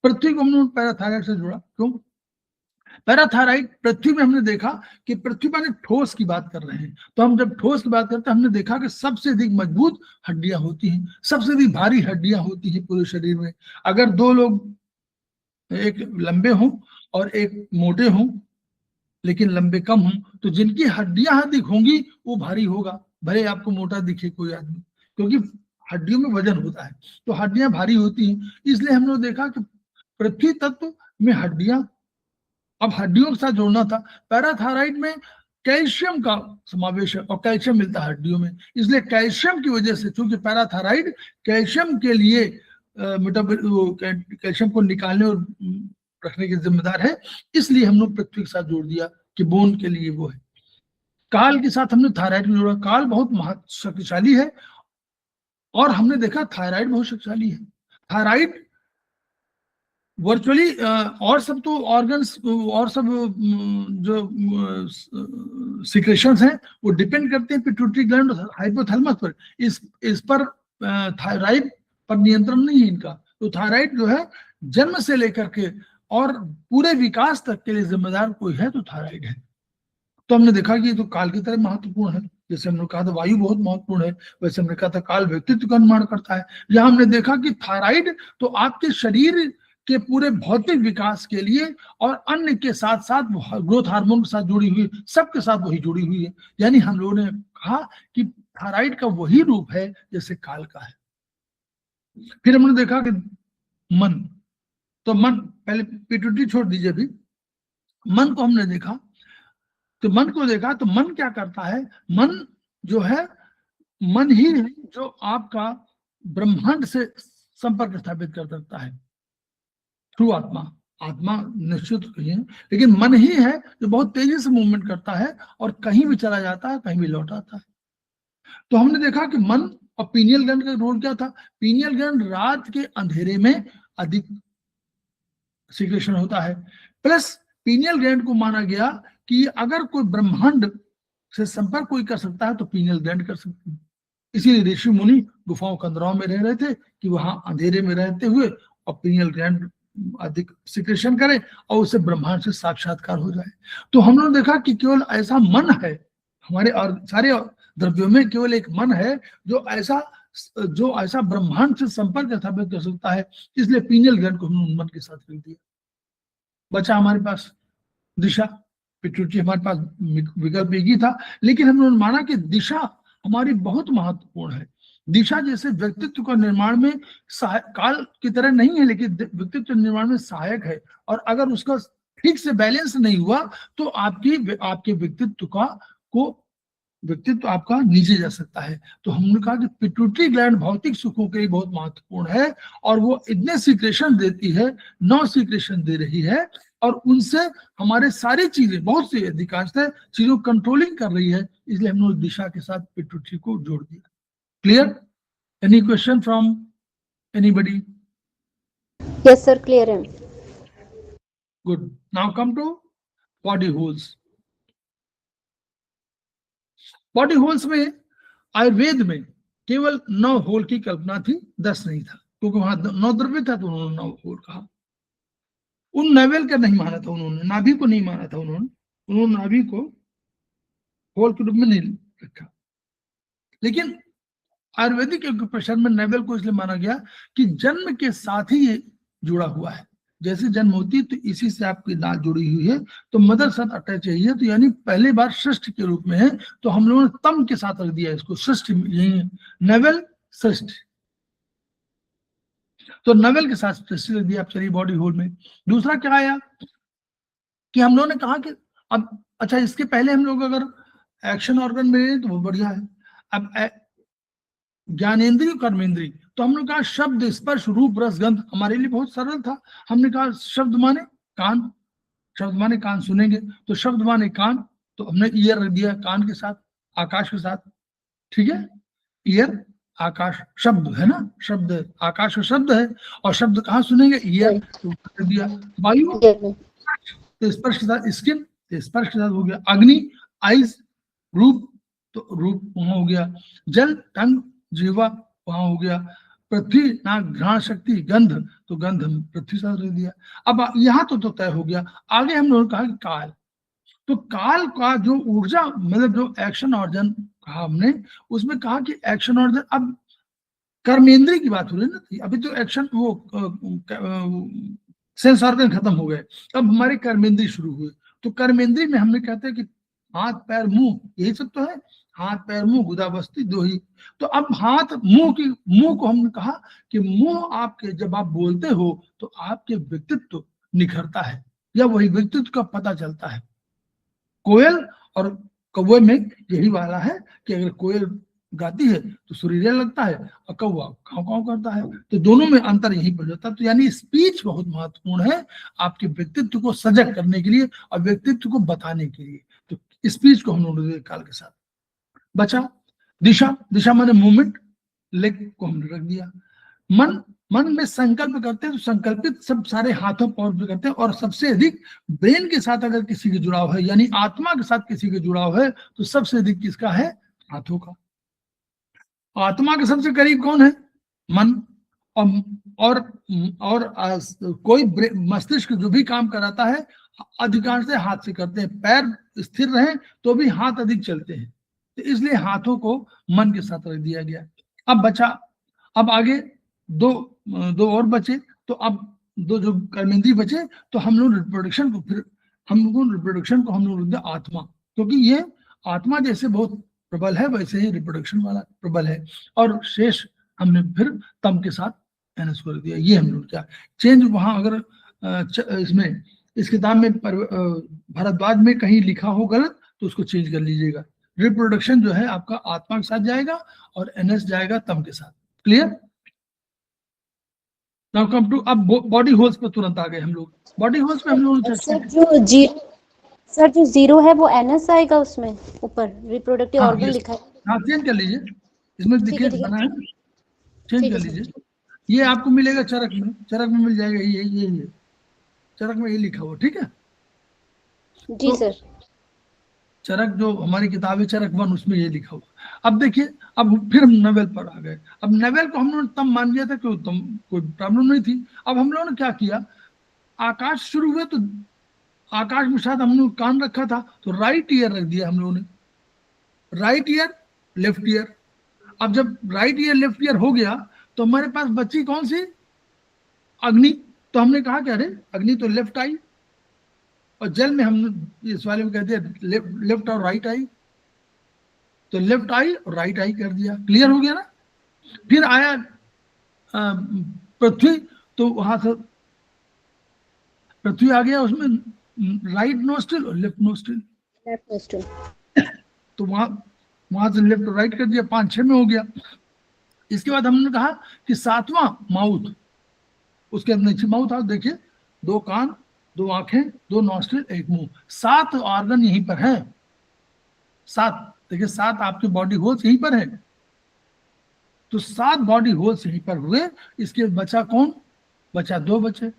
पृथ्वी को हम लोग पैराथायराइड से जोड़ा। क्यों पैराथायराइड? पृथ्वी में हमने देखा कि पृथ्वी माने ठोस की बात कर रहे हैं, तो हम जब ठोस की बात करते हैं, हमने देखा कि सबसे अधिक मजबूत हड्डियां होती हैं, सबसे अधिक भारी हड्डियां होती हैं पूरे शरीर में। अगर दो लोग, एक लंबे हों और एक मोटे हों, लेकिन लंबे कम हों, तो जिनकी हड्डियां अधिक होंगी वो भारी होगा, भले आपको मोटा दिखे कोई आदमी, क्योंकि हड्डियों में वजन होता है, तो हड्डियां भारी होती हैं। इसलिए हम लोग देखा कि पृथ्वी तत्व में हड्डियां, अब हड्डियों के साथ जोड़ना था। पैराथायराइड में कैल्शियम का समावेश है, और कैल्शियम मिलता है हड्डियों में, इसलिए कैल्शियम की वजह से, चूंकि पैराथायराइड कैल्शियम के लिए कैल्शियम को निकालने और रखने की जिम्मेदार है, इसलिए हम लोग पृथ्वी के साथ जोड़ दिया कि बोन के लिए वो है। काल के साथ हमने थायराइड में जोड़ा। काल बहुत शक्तिशाली है, और हमने देखा थायराइड बहुत शक्तिशाली है। थायराइड वर्चुअली और सब तो ऑर्गन्स और सब जो सिक्रेशंस हैं वो डिपेंड करते हैं पिट्यूटरी ग्लैंड और हाइपोथैलेमस पर। इस पर थायराइड पर नियंत्रण नहीं है इनका। तो थायराइड जो है जन्म से लेकर के और पूरे विकास तक के लिए जिम्मेदार कोई है तो थायराइड है। तो हमने देखा कि ये तो काल की तरह महत्वपूर्ण है। जैसे हमने कहा था वायु बहुत महत्वपूर्ण है, वैसे हमने कहा था काल व्यक्तित्व का निर्माण करता है। यहाँ हमने देखा कि थायराइड तो आपके शरीर के पूरे भौतिक विकास के लिए और अन्य के साथ साथ ग्रोथ हार्मोन के साथ जुड़ी हुई, सबके साथ वही जुड़ी हुई है। यानी हम लोगों ने कहा कि थायराइड का वही रूप है जैसे काल का है। फिर हमने देखा कि मन, तो मन, पहले पिट्यूटरी छोड़ दीजिए, भी मन को हमने देखा। तो मन को देखा तो मन क्या करता है? मन जो है, मन ही है जो आपका ब्रह्मांड से संपर्क स्थापित कर सकता है थ्रू आत्मा। आत्मा निश्चित है, लेकिन मन ही है जो बहुत तेजी से मूवमेंट करता है और कहीं भी चला जाता है, कहीं भी लौट आता है। तो हमने देखा कि मन और पीनियल ग्लैंड का रोल क्या था। पीनियल ग्लैंड रात के अंधेरे में अधिक सिक्रेशन होता है, प्लस पीनियल ग्लैंड को माना गया कि अगर कोई ब्रह्मांड से संपर्क कोई कर सकता है तो पीनियल ग्लैंड कर सकती है। इसीलिए ऋषि मुनि गुफाओं कंदराओं में रह रहे थे कि वहां अंधेरे में रहते हुए और पीनियल ग्लैंड अधिक सिक्रेशन करे और उससे ब्रह्मांड से साक्षात्कार हो जाए। तो हम लोग देखा कि केवल ऐसा मन है हमारे और सारे द्रव्यों में, केवल एक मन है जो ऐसा ब्रह्मांड से संपर्क स्थापित कर सकता है। इसलिए पीनियल ग्लैंड को हमने मन के साथ रख दिया। बचा हमारे पास दिशा, पिट्यूटरी हमारे पास विकल्प एक ही था, लेकिन हमने माना कि दिशा हमारी बहुत महत्वपूर्ण है। दिशा जैसे व्यक्तित्व का निर्माण में काल की तरह नहीं है, लेकिन व्यक्तित्व निर्माण में सहायक है। और अगर उसका ठीक से बैलेंस नहीं हुआ तो आपके व्यक्तित्व आपका नीचे जा सकता है। तो हमने कहा कि पिट्यूटरी ग्लैंड भौतिक सुखों के लिए बहुत महत्वपूर्ण है और वो इतने सीक्रेशन देती है, 9 सीक्रेशन दे रही है और उनसे हमारे सारी चीजें, बहुत सी अधिकांश चीजों कंट्रोलिंग कर रही है। इसलिए हमने दिशा के साथ पिट्यूटरी को जोड़ दिया। Clear? Any question from anybody? Yes sir, clear है। Good. Now come to body holes. Body holes में आयुर्वेद में केवल 9 होल की कल्पना थी, 10 नहीं था, क्योंकि वहां 9 द्रव्य था तो उन्होंने 9 होल कहा। उन नेवल का नहीं माना था उन्होंने, नाभि को नहीं माना था उन्होंने नाभि को होल के रूप में नहीं रखा। लेकिन आयुर्वेदिक एक्यूप्रेशर में नेवल को इसलिए माना गया कि जन्म के साथ ही ये जुड़ा हुआ है। जैसे जन्म होती है तो इसी से आपकी नाल जुड़ी हुई है, तो मदर साथ अटैच है, तो यानी पहली बार षष्ठ के रूप में है। तो हम लोगों ने तम के साथ रख दिया इसको, षष्ठ यही है, नेवल षष्ठ। तो नवल के साथ षष्ठ रख दिया। चलिए बॉडी होल में दूसरा क्या आया कि हम लोगों ने कहा कि अब अच्छा, इसके पहले हम लोग अगर एक्शन ऑर्गन में तो वो बढ़िया है। अब ज्ञानेन्द्रिय कर्मेंद्रिय, तो हम लोग कहा शब्द स्पर्श रूप रस गंध हमारे लिए बहुत सरल था। हमने कहा शब्द माने कान, शब्द माने कान सुनेंगे, तो शब्द माने कान, तो हमने ईयर रख दिया कान के साथ, आकाश के साथ। ठीक है, ईयर आकाश शब्द है ना, शब्द आकाश का शब्द है और शब्द कहाँ सुनेंगे, ईयर, तो कर दिया। वायु तो स्पर्श के साथ स्किन, तो स्पर्श के साथ हो गया। अग्नि आइज, रूप तो रूप वहां हो गया। जल टंग जीवा वहां हो गया। पृथ्वी नाक घ्राण शक्ति, गंध तो गंध हम पृथ्वी साथ रख दिया। अब यहाँ तो तय हो गया। आगे हम लोगों ने कहा कि काल, तो काल का जो ऊर्जा मतलब जो एक्शन ऑर्गन कहा हमने, उसमें कहा कि एक्शन ऑर्गन, अब कर्मेंद्रिय की बात हो रही ना, अभी तो एक्शन वो सेंस ऑर्गन खत्म हो गए, अब हमारे कर्मेंद्रिय शुरू हुए। तो कर्मेंद्रिय में हमने कहते हैं कि हाथ पैर मुंह, यही सब तो है, हाथ पैर मुंह गुदा बस्ती दो ही। तो अब हाथ मुंह को हमने कहा कि मुंह आपके, जब आप बोलते हो तो आपके व्यक्तित्व निखरता है या वही व्यक्तित्व का पता चलता है। कोयल और कौवे में यही वाला है कि अगर कोयल गाती है तो सुरीला लगता है और कौवा काव काव करता है, तो दोनों में अंतर यही पड़ जाता है। तो यानी स्पीच बहुत महत्वपूर्ण है आपके व्यक्तित्व को सजग करने के लिए और व्यक्तित्व को बताने के लिए। तो स्पीच को हम लोगों ने काल के साथ। बचा दिशा, दिशा माने मूवमेंट, लेग को हमने रख दिया। मन में संकल्प करते हैं तो संकल्पित सब सारे हाथों पैर पे करते हैं, और सबसे अधिक ब्रेन के साथ अगर किसी के जुड़ाव है, यानी आत्मा के साथ किसी के जुड़ाव है, तो सबसे अधिक किसका है, हाथों का। आत्मा के सबसे करीब कौन है, मन। और कोई मस्तिष्क जो भी काम कराता है अधिकांश से हाथ से करते हैं। पैर स्थिर रहे तो भी हाथ अधिक चलते हैं, तो इसलिए हाथों को मन के साथ रख दिया गया। अब बचा, अब आगे दो और बचे, तो अब दो जो कर्मेंद्रिय बचे, तो हम लोग रिप्रोडक्शन को हम लोग आत्मा, क्योंकि ये आत्मा जैसे बहुत प्रबल है वैसे ही रिप्रोडक्शन वाला प्रबल है। और शेष हमने फिर तम के साथ एनएस को रख दिया। ये हम लोग क्या चेंज वहां, अगर इसमें इस किताब में भारद्वाज में कहीं लिखा हो गलत तो उसको चेंज कर लीजिएगा। रिप्रोडक्शन जो है आपका आत्मा के साथ जाएगा और एनएस जाएगा तम के साथ। क्लियर? नाउ कम टू, अब बॉडी होल्स पे तुरंत आ गए हम लोग। बॉडी होल्स पे हम लोग सर जो जीरो है वो एनएस आएगा उसमें ऊपर, रिप्रोडक्टिव ऑर्गन लिखा है। हाँ चेंज कर लीजिए, इसमें देखिए बना है, चेंज कर लीजिए। ये आपको मिलेगा चरक में मिल जाएगा, ये चरक में ये लिखा हुआ। ठीक है जी सर। चरक जो हमारी किताब है चरक 1 उसमें ये लिखा हुआ। अब देखिए, अब फिर हम नवेल पर आ गए। अब नवेल को हम लोगों ने तब मान लिया था कि कोई प्रॉब्लम नहीं थी। अब हम लोगों ने क्या किया, आकाश शुरू हुए तो आकाश में शायद हम लोग कान रखा था तो राइट ईयर रख दिया हम लोगों ने, राइट ईयर लेफ्ट ईयर। अब जब राइट ईयर लेफ्ट ईयर हो गया तो हमारे पास बची कौन सी, अग्नि। तो हमने कहा कि अरे अग्नि तो लेफ्ट आई, और जल में हम इस वाले में कहते हैं लेफ्ट और राइट आई, तो लेफ्ट आई और राइट आई कर दिया। क्लियर हो गया ना। फिर आया पृथ्वी, तो वहां से पृथ्वी आ गया, उसमें राइट नोस्ट्रिल और लेफ्ट नोस्ट्रिल, लेफ्ट नोस्ट्रिल, तो वहां से लेफ्ट और राइट कर दिया, 5-6 में हो गया। इसके बाद हमने कहा कि 7वां माउथ, उसके अंदर नीचे माउथ आ, देखिए 2 कान, 2 आंखें, 2 नॉस्ट्रिल, 1 मुंह, 7 ऑर्गन यहीं पर है। 7, देखिए 7 आपके बॉडी होल्स यहीं पर है, तो 7 बॉडी होल्स यहीं पर हुए। इसके बचा कौन, बचा 2 बचे,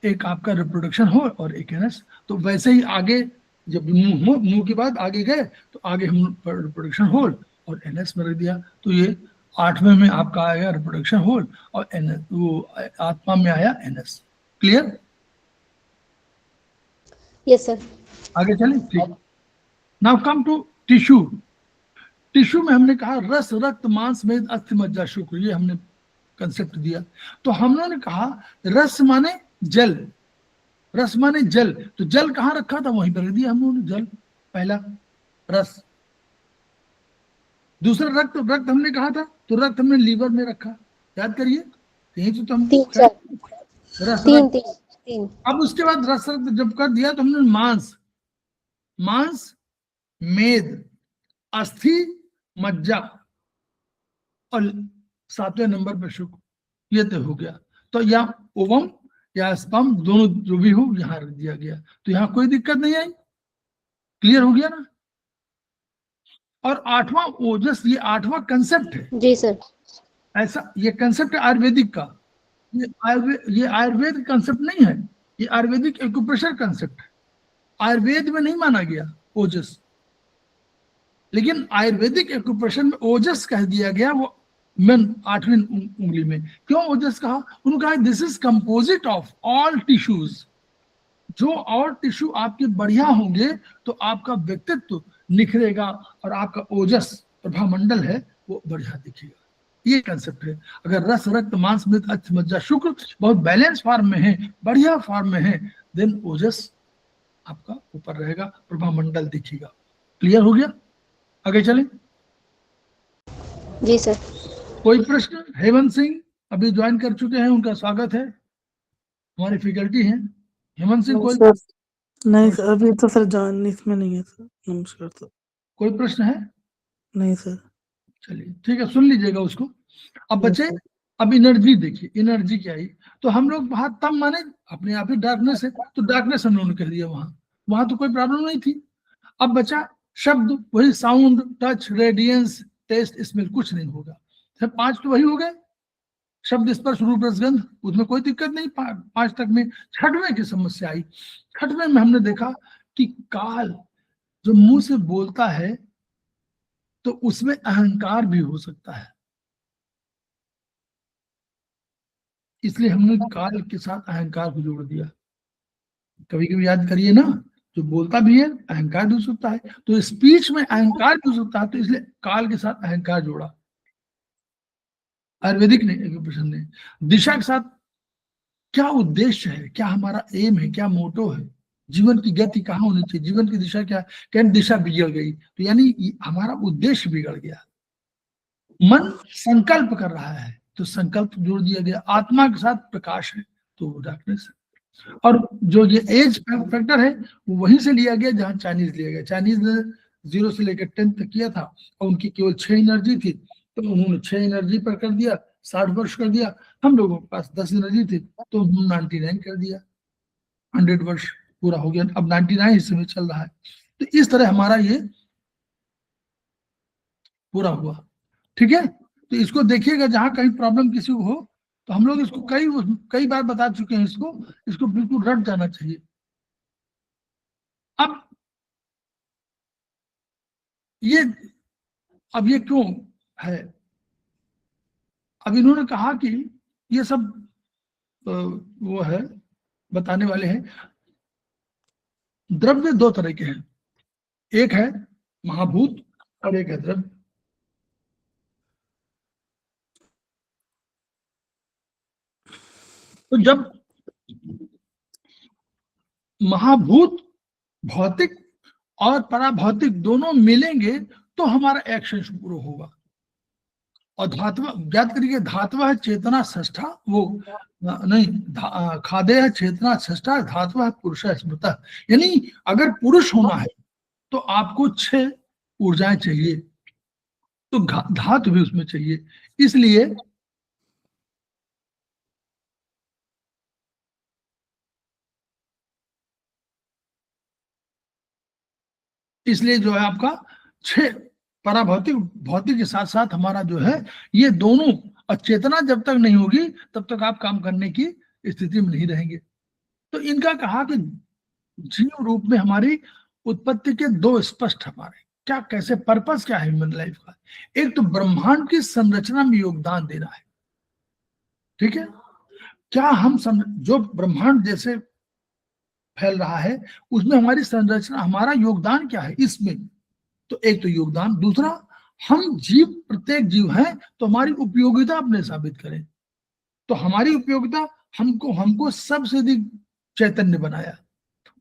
एक आपका रिप्रोडक्शन होल और एक एनस। तो वैसे ही आगे जब मुंह के बाद आगे गए तो आगे हम रिप्रोडक्शन होल और एनएस में रख दिया। तो ये 8वें में आपका आया रिप्रोडक्शन होल और एनएस, वो आत्मा में आया एनएस। क्लियर। Yes sir. आगे चलें, ठीक। Now come to tissue. Tissue में हमने कहा रस, रक्त, मांस, मेद, अस्थि, मज्जा, शुक्र, ये हमने कंसेप्ट दिया। तो हम लोगों ने कहा रस माने जल, रस माने जल, तो जल कहाँ रखा था, वहीं पर रख दिया हम लोगों ने जल, पहला रस। दूसरा रक्त, रक्त हमने कहा था तो रक्त हमने लीवर में रखा, याद करिए, यही तो हम 3 4 रस 3 रक्त। 3। अब उसके बाद रस रक्त जब कर दिया तो हमने मांस, मांस, मेद, अस्थि, मज्जा और 7वें नंबर पर शुक्र, ये तो हो गया। तो यहाँ ओवम या स्पर्म दोनों जो भी हो यहाँ रख दिया गया, तो यहाँ कोई दिक्कत नहीं आई। क्लियर हो गया ना। और 8वां ओजस, ये 8वां कंसेप्ट है। जी सर। ऐसा ये कंसेप्ट है आयुर्वेदिक का, ये आयुर्वेद कंसेप्ट नहीं है, ये आयुर्वेदिक एक्यूप्रेशर कंसेप्ट है। आयुर्वेद में नहीं माना गया ओजस, लेकिन आयुर्वेदिक एक्यूप्रेशर में ओजस कह दिया गया, वो मेन 8वीं उंगली में। क्यों ओजस कहा, उन्होंने कहा this is composite of all tissues, जो और टिश्यू आपके बढ़िया होंगे तो आपका व्यक्तित्व निखरेगा और आपका ओजस प्रभामंडल है वो बढ़िया दिखेगा। ये कंसेप्ट है। अगर रस, रक्त, मांस, मेद, अस्थि, मज्जा, शुक्र बहुत बैलेंस फॉर्म में है, बढ़िया फॉर्म में है, देन ओजस आपका ऊपर रहेगा, प्रभामंडल दिखेगा। क्लियर हो गया। आगे चलें। जी सर। कोई प्रश्न। हेमंत सिंह अभी ज्वाइन कर चुके हैं, उनका स्वागत है, हमारे फैकल्टी हैं। हेमंत सिंह कोई नहीं सर, अभी तो सर जॉइन इसमें नहीं है सर। नमस्कार सर। कोई प्रश्न है? नहीं सर। चलिए ठीक है, सुन लीजिएगा उसको। अब बच्चे, सर। अब एनर्जी देखिए, एनर्जी क्या आई, तो हम लोग वहां तब माने अपने आप ही डार्कनेस है, तो डार्कनेस हम लोगों ने कह दिया, वहां तो कोई प्रॉब्लम नहीं थी। अब बचा शब्द, वही sound, touch, radiance, taste, smell, कुछ नहीं होगा। सब 5 तो वही हो गए, शब्द, स्पर्श, रूप, रस, गंध, उसमें कोई दिक्कत नहीं। 5 तक में 6वें की समस्या आई। 6वें में हमने देखा कि काल जो मुंह से बोलता है तो उसमें अहंकार भी हो सकता है, इसलिए हमने काल के साथ अहंकार को जोड़ दिया। कभी कभी याद करिए ना, जो बोलता भी है अहंकार भी हो सकता है, तो स्पीच में अहंकार भी हो सकता है, तो इसलिए काल के साथ अहंकार जोड़ा। आयुर्वेदिक ने, एक्यूप्रेशर ने। दिशा के साथ क्या उद्देश्य है, क्या हमारा एम है, क्या मोटो है, जीवन की गति कहाँ होनी चाहिए, जीवन की दिशा क्या, क्या दिशा बिगड़ गई तो यानी हमारा उद्देश्य बिगड़ गया। मन संकल्प कर रहा है तो संकल्प जोड़ दिया गया। आत्मा के साथ प्रकाश है तो डार्कनेस है। और जो ये एज फैक्टर है वो वहीं से लिया गया जहां चाइनीज लिया गया। चाइनीज ने 0 से लेकर 10 तक किया था और उनकी केवल 6 एनर्जी थी, तो उन्होंने 6 एनर्जी पर कर दिया, 60 वर्ष कर दिया। हम लोगों के पास 10 एनर्जी थी तो हम 99 कर दिया, 100 वर्ष पूरा हो गया। अब 99 इस समय चल रहा है। तो इस तरह हमारा ये पूरा हुआ। ठीक है, तो इसको देखिएगा, जहां कहीं प्रॉब्लम किसी को हो तो हम लोग इसको कई बार बता चुके हैं, इसको बिल्कुल रट जाना चाहिए। अब ये अब ये क्यों है? अब इन्होंने कहा कि ये सब वो है, बताने वाले हैं। द्रव्य दो तरह के हैं, एक है महाभूत और एक है द्रव्य। तो जब महाभूत भौतिक और पराभौतिक दोनों मिलेंगे तो हमारा एक्शन शुरू होगा। और धात्व ज्ञात करिए, धात्व चेतना षष्ठा, वो नहीं, खादेय चेतना षष्ठा, धात्व पुरुष स्मृत। यानी अगर पुरुष होना है तो आपको 6 ऊर्जाएं चाहिए, तो धातु भी उसमें चाहिए। इसलिए जो है आपका 6 पराभौतिक भौतिक के साथ साथ हमारा जो है ये दोनों, और चेतना जब तक नहीं होगी तब तक आप काम करने की स्थिति में नहीं रहेंगे। तो इनका कहा कि जीव रूप में हमारी उत्पत्ति के 2 स्पष्ट हमारे क्या, कैसे पर्पस क्या है ह्यूमन लाइफ का। एक तो ब्रह्मांड की संरचना में योगदान देना है, ठीक है। क्या हम जो ब्रह्मांड जैसे फैल रहा है उसमें हमारी संरचना, हमारा योगदान क्या है इसमें। तो एक तो योगदान, दूसरा हम जीव, प्रत्येक जीव हैं तो हमारी उपयोगिता अपने साबित करें। तो हमारी उपयोगिता, हमको सबसे अधिक चैतन्य बनाया,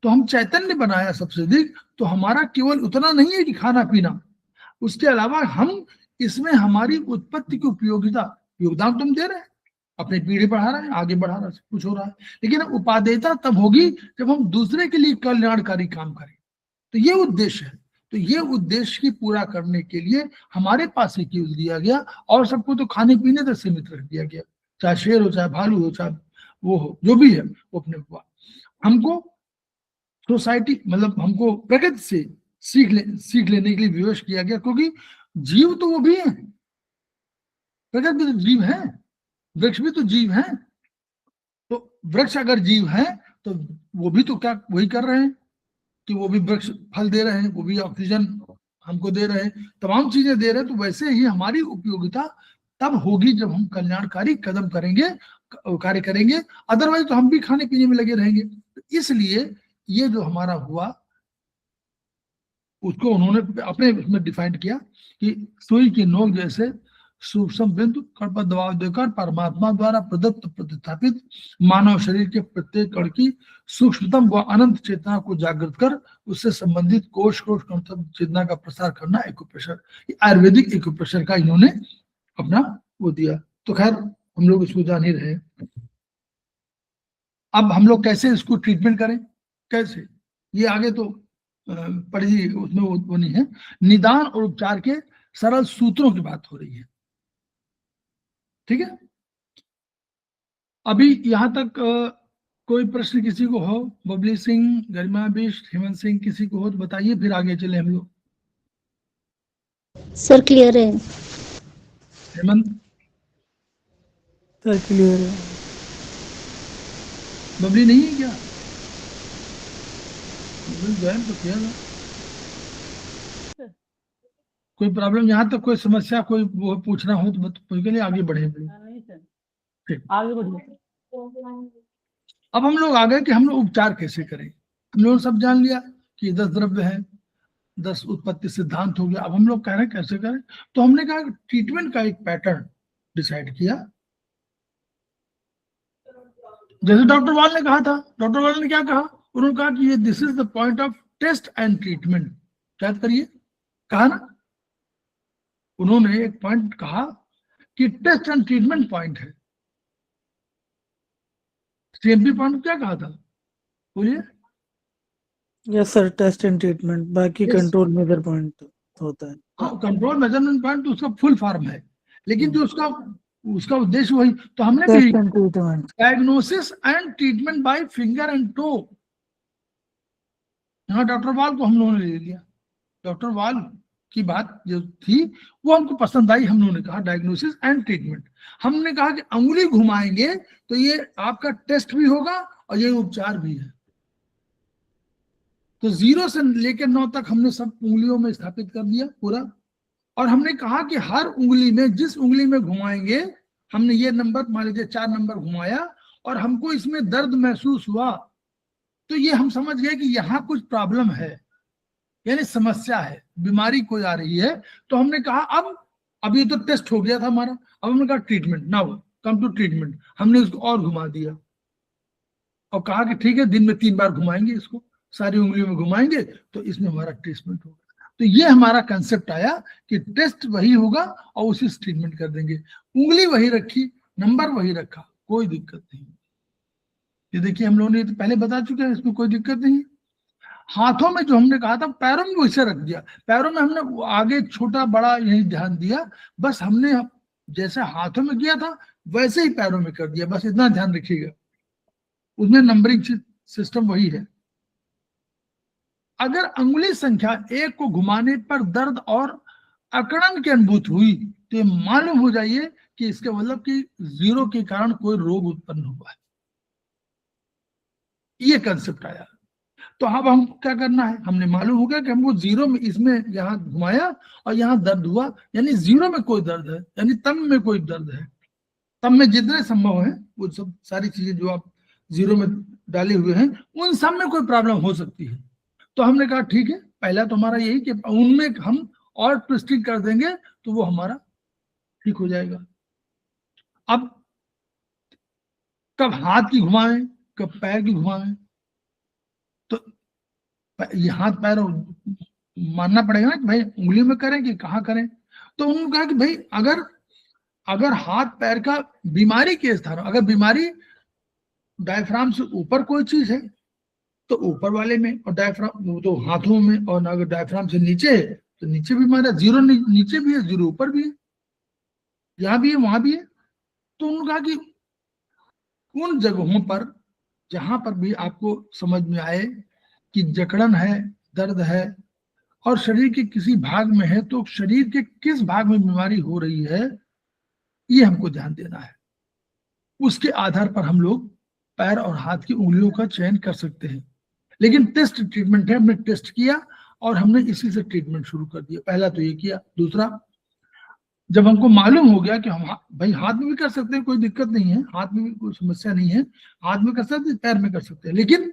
तो हम चैतन्य बनाया सबसे अधिक, तो हमारा केवल उतना नहीं है कि खाना पीना, उसके अलावा हम इसमें हमारी उत्पत्ति की उपयोगिता, योगदान तुम दे रहे हैं, अपनी पीढ़ी बढ़ा रहे हैं, आगे बढ़ा रहे हैं, कुछ हो रहा है, लेकिन उपादेयता तब होगी जब हम दूसरे के लिए कल्याणकारी काम करें। तो ये उद्देश्य है। तो ये उद्देश्य की पूरा करने के लिए हमारे पास एक यूज दिया गया, और सबको तो खाने पीने तक सीमित रख दिया गया, चाहे शेर हो, चाहे भालू हो, चाहे वो हो, जो भी है वो अपने हुआ। हमको सोसाइटी, मतलब हमको प्रकृति से सीख लेने के लिए विवश किया गया, क्योंकि जीव तो वो भी है, प्रकृति भी तो जीव है, वृक्ष भी तो जीव है। तो वृक्ष अगर जीव है तो वो भी तो क्या वही कर रहे हैं कि वो भी वृक्ष फल दे रहे हैं, वो भी ऑक्सीजन हमको दे रहे हैं, तमाम चीजें दे रहे हैं। तो वैसे ही हमारी उपयोगिता तब होगी जब हम कल्याणकारी कदम करेंगे, कार्य करेंगे, अदरवाइज तो हम भी खाने पीने में लगे रहेंगे। तो इसलिए ये जो हमारा हुआ उसको उन्होंने अपने उसमें डिफाइन किया कि सुई की नोक जैसे सूक्ष्म बिंदु कण पर दबाव देकर परमात्मा द्वारा प्रदत्त प्रतिस्थापित मानव शरीर के प्रत्येक कण की सूक्ष्मतम व अनंत चेतना को जागृत कर उससे संबंधित कोश चेतना का प्रसार करना एक्यूप्रेशर, आयुर्वेदिक एक्यूप्रेशर का इन्होंने अपना वो दिया। तो खैर हम लोग इसको जान ही रहे। अब हम लोग कैसे इसको ट्रीटमेंट करें, कैसे, ये आगे तो पढ़िए, उसमें वो नहीं है। निदान और उपचार के सरल सूत्रों की बात हो रही है, ठीक है। अभी यहां तक कोई प्रश्न किसी को हो? बबली सिंह, गरिमा बिष्ट, हेमंत सिंह, किसी को हो तो बताइए, फिर आगे चले हम लोग। सर क्लियर है। हेमंत? सर क्लियर है। बबली नहीं है क्या? ज्वाइन तो किया ना। कोई प्रॉब्लम, यहाँ तक कोई समस्या, कोई वो पूछना हो तो उसके लिए आगे बढ़े। आगे बढ़िए। अब हम लोग आ गए कि हम लोग उपचार कैसे करें। हम लोग सब जान लिया कि 10 द्रव्य है, 10 उत्पत्ति सिद्धांत हो गया। अब हम लोग कह रहे हैं कैसे करें, तो हमने कहा कि ट्रीटमेंट का एक पैटर्न डिसाइड किया। जैसे डॉक्टर वाल ने कहा था, डॉक्टर वाल ने क्या कहा, उन्होंने कहा कि ये this is the point of test and treatment. याद करिए, कहा ना उन्होंने, एक पॉइंट कहा कि टेस्ट एंड ट्रीटमेंट पॉइंट है। सीएमपी पॉइंट क्या कहा था, बोलिए। Yes sir, test and treatment, बाकी Yes. कंट्रोल मेजर पॉइंट होता है। हाँ, कंट्रोल मेजरमेंट पॉइंट तो उसका फुल फॉर्म है, लेकिन जो उसका उद्देश्य वही। तो हमने भी test and treatment, diagnosis and treatment by finger and toe, यहाँ डॉक्टर वाल को हम लोगों ने ले लिया। डॉक्टर वाल की बात जो थी वो हमको पसंद आई, हम लोगों ने कहा डायग्नोसिस एंड ट्रीटमेंट। हमने कहा कि अंगुली घुमाएंगे तो ये आपका टेस्ट भी होगा और ये उपचार भी है। तो 0 से लेकर 9 तक हमने सब उंगलियों में स्थापित कर दिया पूरा, और हमने कहा कि हर उंगली में, जिस उंगली में घुमाएंगे, हमने ये नंबर मान लीजिए 4 नंबर घुमाया और हमको इसमें दर्द महसूस हुआ, तो ये हम समझ गए कि यहाँ कुछ प्रॉब्लम है, यानी समस्या है, बीमारी कोई आ रही है। तो हमने कहा अब ये तो टेस्ट हो गया था हमारा, अब हमने कहा treatment, now come to treatment. हमने उसको और घुमा दिया और कहा कि ठीक है, दिन में 3 बार घुमाएंगे, इसको सारी उंगलियों में घुमाएंगे तो इसमें हमारा ट्रीटमेंट होगा। तो ये हमारा कंसेप्ट आया कि टेस्ट वही होगा और उसी से ट्रीटमेंट कर देंगे। उंगली वही रखी, नंबर वही रखा, कोई दिक्कत नहीं। ये देखिए हम लोगों ने तो पहले बता चुके हैं, इसमें कोई दिक्कत नहीं। हाथों में जो हमने कहा था, पैरों में वैसे रख दिया। पैरों में हमने आगे छोटा बड़ा यही ध्यान दिया, बस हमने जैसे हाथों में किया था वैसे ही पैरों में कर दिया, बस इतना ध्यान रखिएगा। उसमें नंबरिंग सिस्टम वही है। अगर अंगुली संख्या 1 को घुमाने पर दर्द और अकड़न की अनुभूति हुई तो ये मालूम हो जाइए कि इसके मतलब कि 0 के कारण कोई रोग उत्पन्न हुआ है। ये कंसेप्ट आया। तो अब हम क्या करना है, हमने मालूम हो गया कि हमको 0 में, इसमें यहां घुमाया और यहां दर्द हुआ, यानी 0 में कोई दर्द है, यानी तम में कोई दर्द है। तम में जितने संभव है वो सब सारी चीजें जो आप 0 में डाले हुए हैं, उन सब में कोई प्रॉब्लम हो सकती है। तो हमने कहा ठीक है, पहला तो हमारा यही कि उनमें हम और ट्विस्टिंग कर देंगे तो वो हमारा ठीक हो जाएगा। अब कब हाथ की घुमाएं, कब पैर की घुमाएं, तो ये हाथ पैर मानना पड़ेगा ना कि भाई उंगली में करें कि कहाँ करें। तो उन्होंने कहा कि भाई अगर हाथ पैर का बीमारी के स्थान, अगर बीमारी डायफ्राम से ऊपर कोई चीज है तो ऊपर वाले में, और डायफ्राम तो हाथों में, और अगर डायफ्राम से नीचे है तो नीचे भी हमारा 0 नीचे भी है, 0 ऊपर भी है, यहाँ भी है वहां भी है। तो उन्होंने कहा कि उन जगहों पर जहां पर भी आपको समझ में आए कि जकड़न है, दर्द है और शरीर के किसी भाग में है, तो शरीर के किस भाग में बीमारी हो रही है ये हमको ध्यान देना है। उसके आधार पर हम लोग पैर और हाथ की उंगलियों का चयन कर सकते हैं। लेकिन टेस्ट ट्रीटमेंट है, हमने टेस्ट किया और हमने इसी से ट्रीटमेंट शुरू कर दिया। पहला तो ये किया। दूसरा, जब हमको मालूम हो गया कि हम भाई हाथ में भी कर सकते हैं, कोई दिक्कत नहीं है, हाथ में भी कोई समस्या नहीं है, हाथ में कर सकते हैं, पैर में कर सकते हैं, लेकिन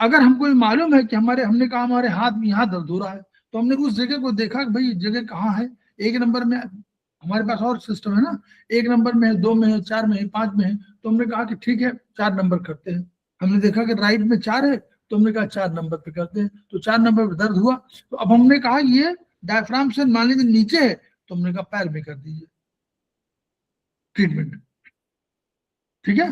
अगर हमको ये मालूम है कि हमने कहा हमारे हाथ में यहाँ दर्द हो रहा है, तो हमने उस जगह को देखा कि भाई जगह कहाँ है। 1 नंबर में हमारे पास और सिस्टम है ना, 1 नंबर में है, 2 में है, 4 में है, 5 में है, तो हमने कहा कि ठीक है 4 नंबर करते हैं। हमने देखा कि राइट में 4 है तो हमने कहा 4 नंबर पे करते हैं, तो 4 नंबर पे दर्द हुआ। तो अब हमने कहा ये डायफ्राम से मान लीजिए नीचे है, तो हमने कहा पैर में कर दीजिए ट्रीटमेंट। ठीक है,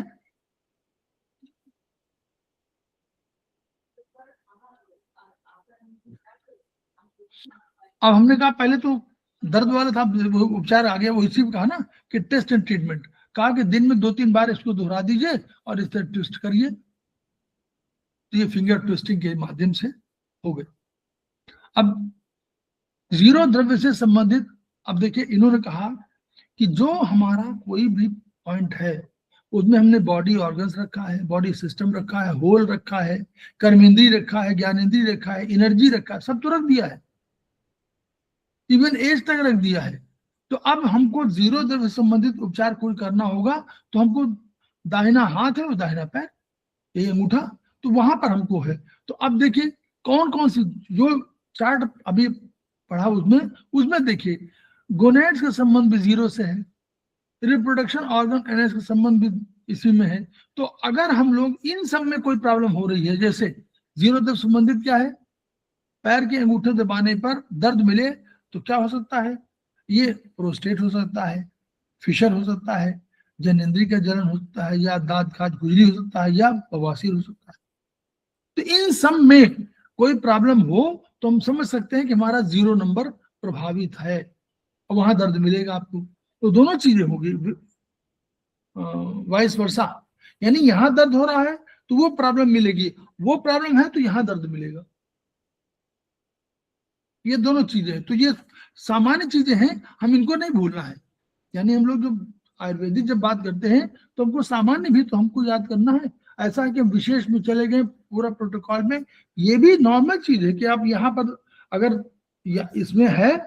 अब हमने कहा पहले तो दर्द वाला था, उपचार आ गया, वो इसी में कहा ना कि टेस्ट एंड ट्रीटमेंट, कहा कि दिन में 2-3 बार इसको दोहरा दीजिए और इस तरह ट्विस्ट करिए। तो ये फिंगर ट्विस्टिंग के माध्यम से हो गए। अब 0 द्रव्य से संबंधित, अब देखिए इन्होंने कहा कि जो हमारा कोई भी पॉइंट है उसमें हमने बॉडी ऑर्गन्स रखा है, बॉडी सिस्टम रखा है, होल रखा है, कर्मेंद्रीय रखा है, ज्ञानेंद्रीय रखा है, एनर्जी रखा है, सब तो रख दिया है, इवन एज तक रख दिया है। तो अब हमको 0 द्रव्य से संबंधित उपचार कोई करना होगा तो हमको दाहिना हाथ है और दाहिना पैर, ये अंगूठा, तो वहां पर हमको है। तो अब देखिए कौन कौन सी जो चार्ट अभी पढ़ा उसमें देखिए गोनेड्स का संबंध भी 0 से है, रिप्रोडक्शन ऑर्गन एनएस का संबंध भी इसी में है। तो अगर हम लोग इन सब में कोई प्रॉब्लम हो रही है, जैसे 0 द्रव्य संबंधित क्या है, पैर के अंगूठे दबाने पर दर्द मिले तो क्या हो सकता है, ये प्रोस्टेट हो सकता है, फिशर हो सकता है, जननेंद्रिय का जलन हो सकता है, या दांत खाज खुजली हो सकता है, या बवासीर हो सकता है। तो इन सब में कोई प्रॉब्लम हो तो हम समझ सकते हैं कि हमारा 0 नंबर प्रभावित है और वहां दर्द मिलेगा आपको। तो दोनों चीजें होगी, वाइस वर्सा, यानी यहां दर्द हो रहा है तो वो प्रॉब्लम मिलेगी, वो प्रॉब्लम है तो यहां दर्द मिलेगा। ये दोनों चीजें हैं। तो ये सामान्य चीजें हैं, हम इनको नहीं भूलना है। यानी हम लोग जब आयुर्वेदिक जब बात करते हैं तो हमको सामान्य भी तो हमको याद करना है। ऐसा है कि विशेष में चले गए पूरा प्रोटोकॉल में। ये भी नॉर्मल चीज है कि आप यहाँ पर अगर इसमें है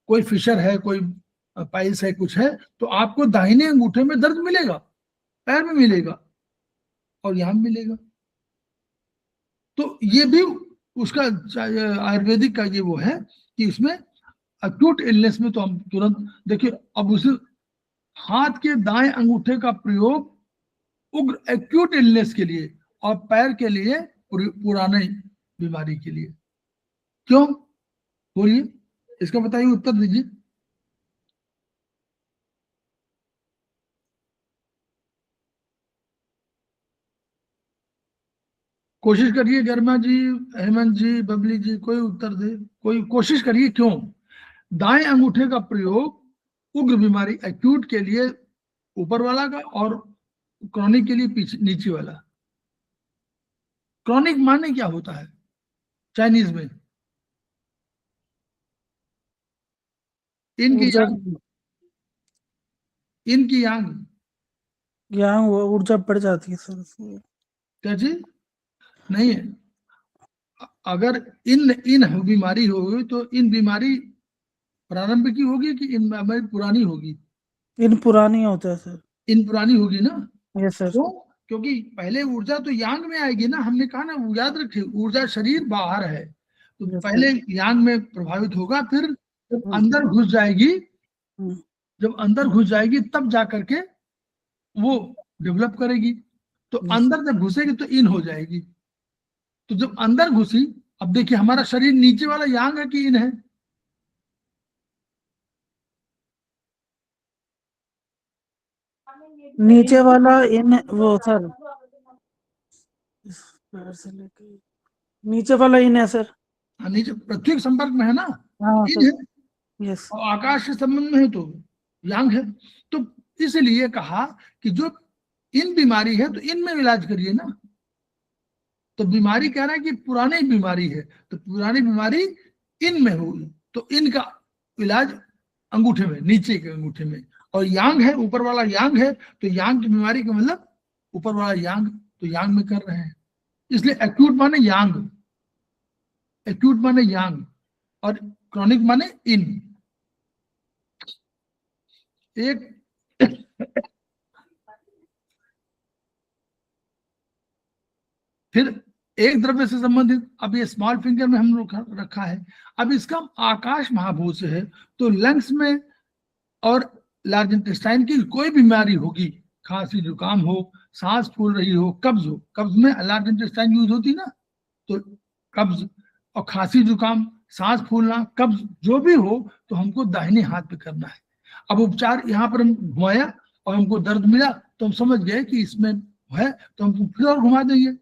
कोई फिशर है, कोई पाइल्स है, कुछ है, तो आपको दाहिने अंगूठे में दर्द मिलेगा, पैर में मिलेगा और यहाँ मिलेगा। तो ये भी उसका आयुर्वेदिक का ये वो है कि इसमें अक्यूट इलनेस में तो हम तुरंत देखिए। अब उस हाथ के दाएं अंगूठे का प्रयोग उग्र एक्यूट इलनेस के लिए और पैर के लिए पुराने बीमारी के लिए। क्यों? बोलिए, इसका बताइए, उत्तर दीजिए। कोशिश करिए गर्मा जी, हेमंत जी, बबली जी, कोई उत्तर दे, कोई कोशिश करिए। क्यों? दाएं अंगूठे का प्रयोग उग्र बीमारी एक्यूट के लिए ऊपर वाला का और क्रॉनिक के लिए पीछे नीचे वाला। क्रॉनिक माने क्या होता है चाइनीज में? इनकी यांग वो ऊर्जा बढ़ जाती है सर। क्या चीज नहीं है? अगर इन बीमारी होगी तो इन बीमारी प्रारंभ की होगी कि इन बीमारी पुरानी होगी? इन पुरानी होता है सर। इन पुरानी होगी ना? Yes sir. तो क्योंकि पहले ऊर्जा तो यांग में आएगी ना, हमने कहा ना, याद रखिए ऊर्जा शरीर बाहर है, तो पहले यांग में प्रभावित होगा, फिर अंदर घुस जाएगी। जब अंदर घुस जाएगी तब जा करके वो डेवलप करेगी। तो अंदर जब घुसेगी तो इन हो जाएगी। तो जब अंदर घुसी, अब देखिए हमारा शरीर नीचे वाला यांग है कि इन है? नीचे वाला इन, वो सर नीचे वाला इन है सर। नीचे पृथ्वी के संपर्क में है ना, इन है। यस। और आकाश के संबंध में है तो यांग है। तो इसलिए कहा कि जो इन बीमारी है तो इनमें इलाज करिए ना। तो बीमारी कह रहा है कि पुरानी बीमारी है, तो पुरानी बीमारी इन में होगी, तो इनका इलाज अंगूठे में, नीचे के अंगूठे में। और यांग है, ऊपर वाला यांग है, तो यांग की बीमारी का मतलब ऊपर वाला यांग, तो यांग में कर रहे हैं। इसलिए एक्यूट माने यांग, एक्यूट माने यांग, और क्रॉनिक माने इन। एक फिर एक द्रव्य से संबंधित, अब ये स्मॉल फिंगर में हम लोग रखा है। अब इसका आकाश महाभूत से है, तो लंग्स में और लार्ज इंटेस्टाइन की कोई बीमारी होगी, खांसी जुकाम हो, सांस फूल रही हो, कब्ज हो, कब्ज में लार्ज इंटेस्टाइन यूज होती ना, तो कब्ज और खांसी जुकाम, सांस फूलना, कब्ज जो भी हो, तो हमको दाहिने हाथ पे करना है। अब उपचार यहाँ पर हम घुमाया और हमको दर्द मिला, तो हम समझ गए कि इसमें है, तो हम फिर और घुमा देंगे।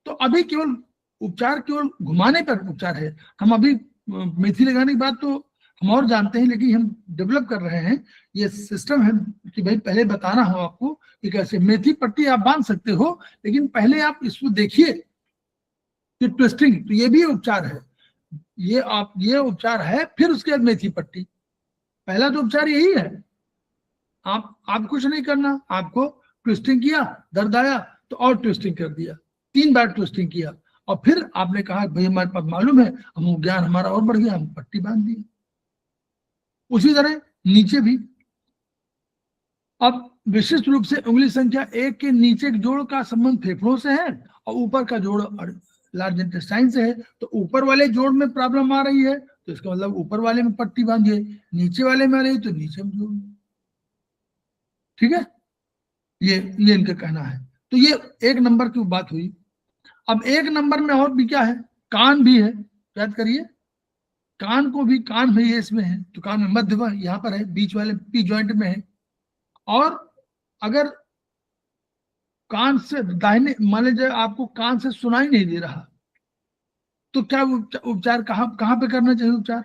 तो अभी केवल उपचार, केवल घुमाने पर उपचार है। हम अभी मेथी लगाने की बात तो हम और जानते हैं, लेकिन हम डेवलप कर रहे हैं। ये सिस्टम है कि भाई पहले बताना हो आपको कि कैसे मेथी पट्टी आप बांध सकते हो, लेकिन पहले आप इसको देखिए कि ट्विस्टिंग, तो ये भी उपचार है। ये उपचार है, फिर उसके बाद मेथी पट्टी। पहला तो उपचार यही है। आप कुछ नहीं करना, आपको ट्विस्टिंग किया, दर्द आया तो और ट्विस्टिंग कर दिया, 3 बार ट्विस्टिंग किया, और फिर आपने कहा भाई हमारे पास मालूम है, हम ज्ञान हमारा और बढ़ गया, हम पट्टी बांध दी। उसी तरह नीचे भी। अब विशिष्ट रूप से उंगली संख्या 1 के नीचे के जोड़ का संबंध फेफड़ों से है और ऊपर का जोड़ लार्ज इंटेस्टाइन से है। तो ऊपर वाले जोड़ में प्रॉब्लम आ रही है, तो इसका मतलब ऊपर वाले में पट्टी बांधिए, नीचे वाले में आ रही है तो नीचे में जोड़। ठीक है, ये इनका कहना है। तो ये 1 नंबर की बात हुई। अब 1 नंबर में और भी क्या है? कान भी है, याद करिए। कान को भी, कान में ये इसमें है, तो कान में मध्य में यहाँ पर है, बीच वाले पी जॉइंट में है। और अगर कान से दाहिने, मान लीजिए आपको कान से सुनाई नहीं दे रहा, तो क्या उपचार कहाँ पे करना चाहिए उपचार?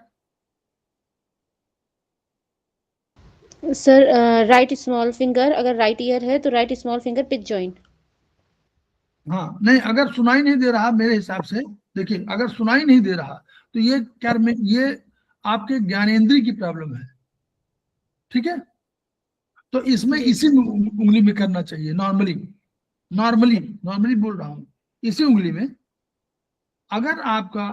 सर राइट स्मॉल फिंगर, अगर राइट ईयर है तो right small finger pitch joint. हाँ, नहीं, अगर सुनाई नहीं दे रहा, मेरे हिसाब से देखिए, अगर सुनाई नहीं दे रहा तो ये क्या में, ये आपके ज्ञानेंद्रिय की प्रॉब्लम है। ठीक है, तो इसमें इसी उंगली में करना चाहिए नॉर्मली। नॉर्मली नॉर्मली बोल रहा हूं, इसी उंगली में अगर आपका,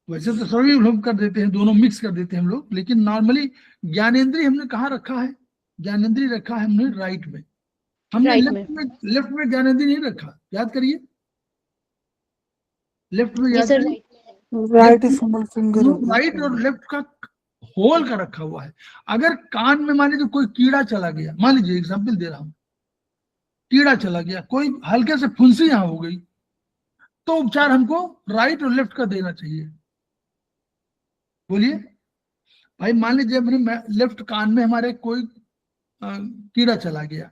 वैसे तो सभी लोग कर देते हैं, दोनों मिक्स कर देते हैं हम लोग, लेकिन नॉर्मली ज्ञानेंद्रिय हमने कहाँ रखा है? ज्ञानेंद्रिय रखा है हमने राइट में, हमने राइट लेफ्ट में ज्ञानेंद्रिय नहीं रखा। याद करिए, लेफ्ट में जी याद सर, करिए, राइट स्मॉल फिंगर राइट और लेफ्ट का होल का रखा हुआ है। अगर कान में मान लीजिए कोई कीड़ा चला गया, मान लीजिए एग्जाम्पल दे रहा हूं, कीड़ा चला गया, कोई हल्के से फुंसी यहां हो गई, तो उपचार हमको राइट और लेफ्ट का देना चाहिए। बोलिए भाई, मान लीजिए अपने लेफ्ट कान में हमारे कोई कीड़ा चला गया,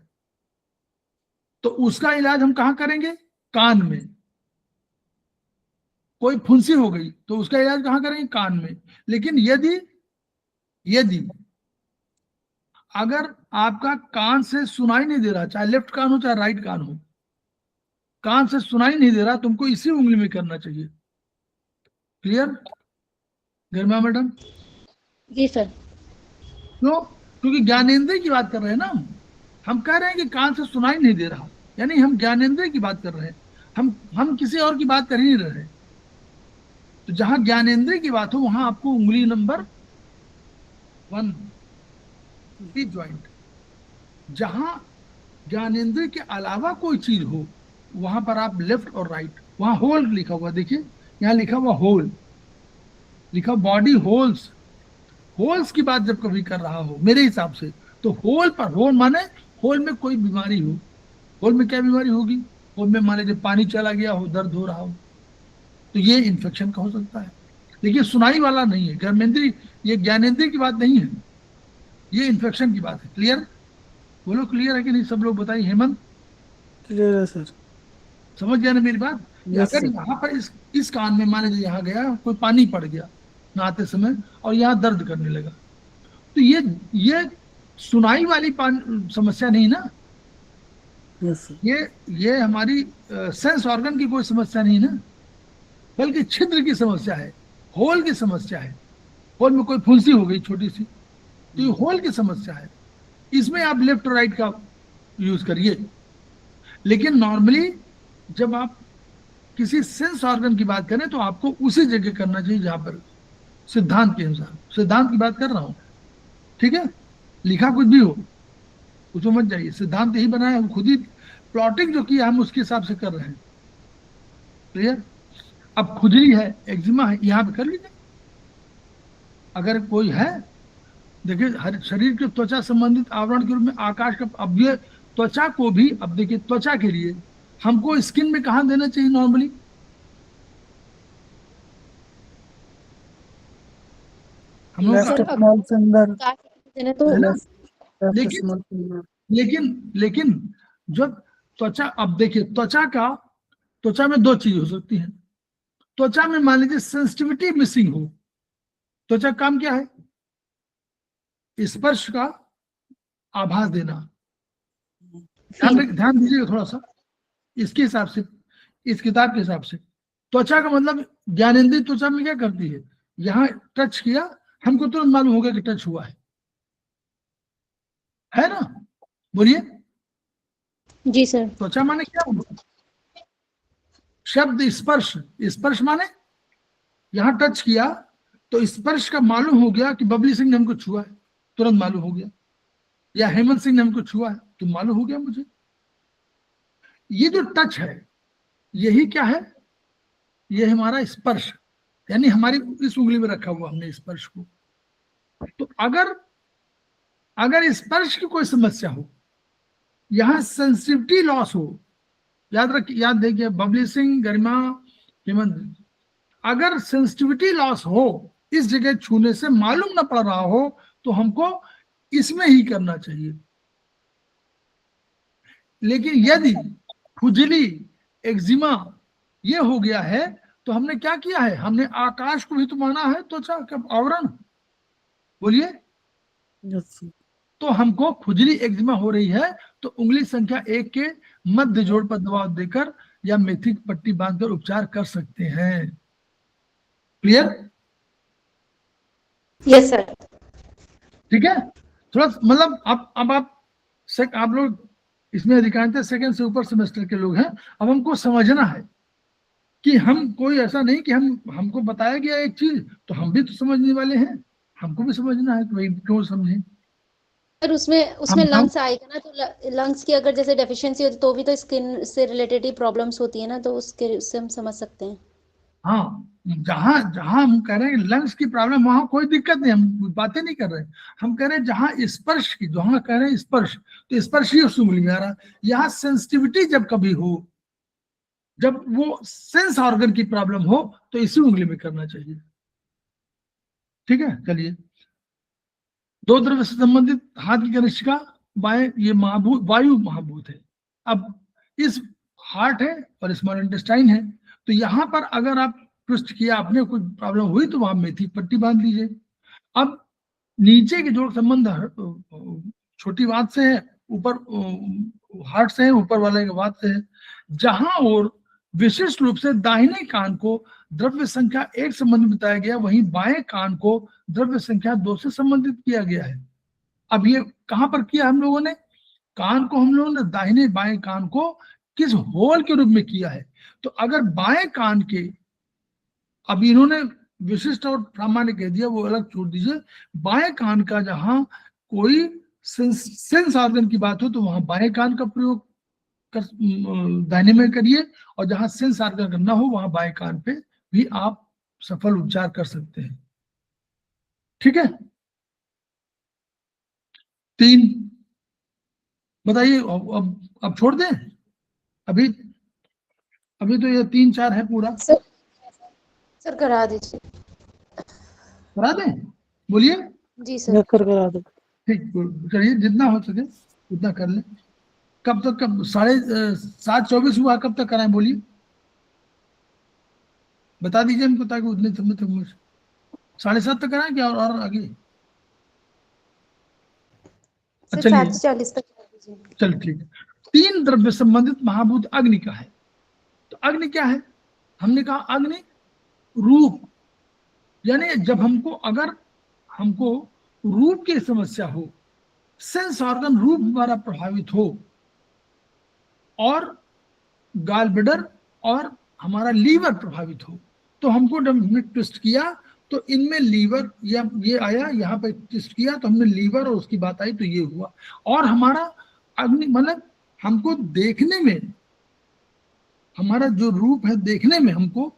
तो उसका इलाज हम कहां करेंगे? कान में। कोई फुंसी हो गई तो उसका इलाज कहां करेंगे? कान में। लेकिन यदि अगर आपका कान से सुनाई नहीं दे रहा, चाहे लेफ्ट कान हो चाहे राइट कान हो, कान से सुनाई नहीं दे रहा, तुमको इसी उंगली में करना चाहिए। क्लियर गरिमा मैडम? जी सर। क्यों? क्योंकि ज्ञानेंद्रिय की बात कर रहे हैं ना हम कह रहे हैं कि कान से सुनाई नहीं दे रहा, यानी हम ज्ञानेंद्रिय की बात कर रहे हैं, हम किसी और की बात कर ही नहीं रहे। तो जहां ज्ञानेंद्रिय की बात हो वहां आपको उंगली नंबर 1 ज्वाइंट, जहां ज्ञानेंद्रिय के अलावा कोई चीज हो वहां पर आप लेफ्ट और राइट, वहां होल लिखा हुआ, देखिए यहां लिखा हुआ होल, लिखा बॉडी होल्स। होल्स की बात जब कभी कर रहा हो मेरे हिसाब से, तो होल पर, होल माने होल में कोई बीमारी हो। होल में क्या बीमारी होगी? होल में मान लीजिए पानी चला गया हो, दर्द हो रहा हो, तो ये इन्फेक्शन का हो सकता है। लेकिन सुनाई वाला नहीं है, कर्मेंद्रिय, ये ज्ञानेंद्रिय की बात नहीं है, ये इन्फेक्शन की बात है। क्लियर? बोलो क्लियर है कि नहीं सब लोग? बताइए हेमंत, क्लियर है सर। समझ गया ना मेरी बात? यस अगर सर। यहाँ पर इस कान में मान लीजिए यहाँ गया कोई पानी पड़ गया नहाते समय और यहाँ दर्द करने लगा, तो ये सुनाई वाली समस्या नहीं ना, यस सर। ये हमारी सेंस ऑर्गन की कोई समस्या नहीं ना, बल्कि छिद्र की समस्या है, होल की समस्या है। होल में कोई फुंसी हो गई छोटी सी, तो ये होल की समस्या है। इसमें आप लेफ्ट और राइट का यूज करिए। लेकिन नॉर्मली जब आप किसी सेंस ऑर्गन की बात करें तो आपको उसी जगह करना चाहिए जहां पर सिद्धांत के अनुसार, सिद्धांत की बात कर रहा हूं, ठीक है? लिखा कुछ भी हो उसमें मत जाइए, सिद्धांत यही बनाया, हम खुद ही प्लॉटिंग जो किया हम उसके हिसाब से कर रहे हैं। क्लियर? अब खुजली है, एक्जिमा है, यहां पे कर लीजिए। अगर कोई है, देखिए हर शरीर के त्वचा संबंधित आवरण के रूप में आकाश का, अब ये त्वचा को भी, अब देखिए त्वचा के लिए हमको स्किन में कहां देना चाहिए नॉर्मली? हम लोग लेफ्ट सर, स्मॉल फिंगर। देना तो है ना? लेफ्ट लेकिन स्मॉल फिंगर। लेकिन जब त्वचा, अब देखिए त्वचा में दो चीज हो सकती है। त्वचा में मान लीजिए सेंसिटिविटी मिसिंग हो, त्वचा काम क्या है? स्पर्श का आभास देना। ध्यान दीजिएगा थोड़ा सा, इसके हिसाब से, इस किताब के हिसाब से त्वचा का मतलब ज्ञानेंद्रिय त्वचा में क्या करती है? यहां टच किया, हमको तुरंत मालूम हो गया कि टच हुआ है ना? बोलिए। जी सर। त्वचा माने क्या हुआ? शब्द स्पर्श, स्पर्श माने यहां टच किया तो स्पर्श का मालूम हो गया कि बबली सिंह ने हमको छुआ है, तुरंत मालूम हो गया, या हेमंत सिंह ने हमको छुआ है तो मालूम हो गया मुझे। ये जो टच है यही क्या है? ये हमारा स्पर्श, यानी हमारी इस उंगली में रखा हुआ हमने स्पर्श को। तो अगर स्पर्श की कोई समस्या हो, यहां सेंसिटिविटी लॉस हो, याद देखिए बबली सिंह, गरिमा, हेमंत, अगर सेंसिटिविटी लॉस हो, इस जगह छूने से मालूम ना पड़ रहा हो, तो हमको इसमें ही करना चाहिए। लेकिन यदि खुजली, एक्जिमा ये हो गया है, तो हमने क्या किया है? हमने आकाश को भी तो माना है त्वचा का आवरण। बोलिए। Yes sir. तो हमको खुजली, एक्जिमा हो रही है तो उंगली संख्या 1 के मध्य जोड़ पर दबाव देकर या मेथी की पट्टी बांधकर उपचार कर सकते हैं। क्लियर? Yes sir. ठीक है? थोड़ा मतलब अब आप लोग इसमें अधिकांशतः सेकंड से ऊपर सेमेस्टर के लोग हैं। अब हमको समझना है कि हम कोई ऐसा नहीं कि हमको बताया गया एक चीज तो हम भी तो समझने वाले हैं, हमको भी समझना है कि भाई क्यों समझे। सर उसमें उसमें लंग्स आएगा ना, तो लंग्स की अगर जैसे डेफिशिएंसी होती तो भी तो स्किन से रिलेटेड ही प्रॉब्लम्स होती है ना, तो उससे हम समझ सकते हैं। हाँ, जहां जहां हम कह रहे हैं लंग्स की प्रॉब्लम वहां कोई दिक्कत नहीं, हम बातें नहीं कर रहे हैं। हम कह रहे हैं जहां स्पर्श की, जहां कह रहे हैं स्पर्श, तो स्पर्श ही उस उंगली में आ रहा। यहाँ सेंसिटिविटी जब कभी हो, जब वो सेंस ऑर्गन की प्रॉब्लम हो, तो इसी उंगली में करना चाहिए। ठीक है, चलिए। दो द्रव्य से संबंधित हाथ की कनिष्ठिका बाएं, ये महाभूत, वायु महाभूत है। अब इस हार्ट है और स्मॉल इंटेस्टाइन है, तो यहां पर अगर आप ट्विस्ट किया, आपने कुछ प्रॉब्लम हुई तो वहां मेथी पट्टी बांध लीजिए। अब नीचे के जोड़ संबंध छोटी बात से है, ऊपर हार्ट से है, ऊपर वाले के बात से है। जहां और विशिष्ट रूप से दाहिने कान को द्रव्य संख्या 1 संबंधित बताया गया, वहीं बाएं कान को द्रव्य संख्या 2 से संबंधित किया गया है। अब ये कहां पर किया हम लोगों ने? कान को हम लोगों ने दाहिने बाएं कान को किस होल के रूप में किया है? तो अगर बाएं कान के, अब इन्होंने विशिष्ट और सामान्य कह दिया, वो अलग छोड़ दीजिए। बाएं कान का जहां कोई सेंस ऑर्गन की बात हो तो वहां बाएं कान का प्रयोग दाहिने में करिए, और जहां सेंस ऑर्गन करना हो वहां बाएं कान पे भी आप सफल उपचार कर सकते हैं। ठीक है, 3 बताइए। अब छोड़ दें? अभी अभी तो ये 3-4 है पूरा। सर करा दीजिए। करा दें? बोलिए। जी सर। करा दो। ठीक, चलिए, जितना हो सके उतना कर ले। कब तक? कब 7:24 हुआ, कब तक कराएं बोलिए, बता दीजिए हमको, ताकि उतने समय तक मुझे 7:30 तक कराएं क्या, और आगे? सर 7:40 तक करा दीजिए। चल ठीक है। 3 द्रव्य संबंधित महाभूत अग्नि का है। तो अग्नि क्या है? हमने कहा अग्नि रूप, यानी जब अगर हमको रूप की समस्या हो, सेंस ऑर्गन रूप हमारा प्रभावित हो, और गाल ब्लैडर और हमारा लीवर प्रभावित हो, तो हमको जब हमने ट्विस्ट किया तो इनमें लीवर, या ये आया यहाँ पे ट्विस्ट किया तो हमने लीवर और उसकी बात आई तो ये हुआ। और हमारा अग्नि मतलब हमको देखने में, हमारा जो रूप है देखने में हमको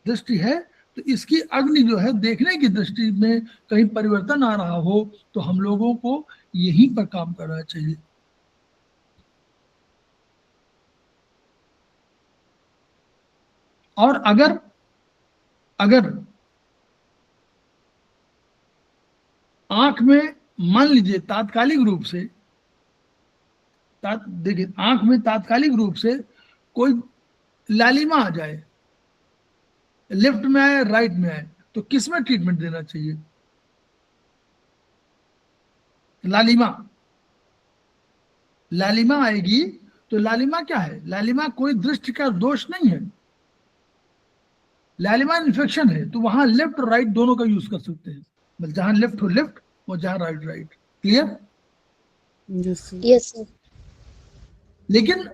दृष्टि है, तो इसकी अग्नि जो है देखने की दृष्टि में कहीं परिवर्तन आ रहा हो तो हम लोगों को यहीं पर काम करना चाहिए। और अगर आंख में मान लीजिए तात्कालिक रूप से, देखिए आंख में तात्कालिक रूप से कोई लालिमा आ जाए, लेफ्ट में आए राइट में आए, तो किस में ट्रीटमेंट देना चाहिए? लालिमा आएगी तो लालिमा क्या है? लालिमा कोई दृष्टि का दोष नहीं है, लालिमा इन्फेक्शन है, तो वहां लेफ्ट और राइट दोनों का यूज कर सकते हैं, जहां लेफ्ट हो लेफ्ट और जहां right right. Clear? Yes sir. लेकिन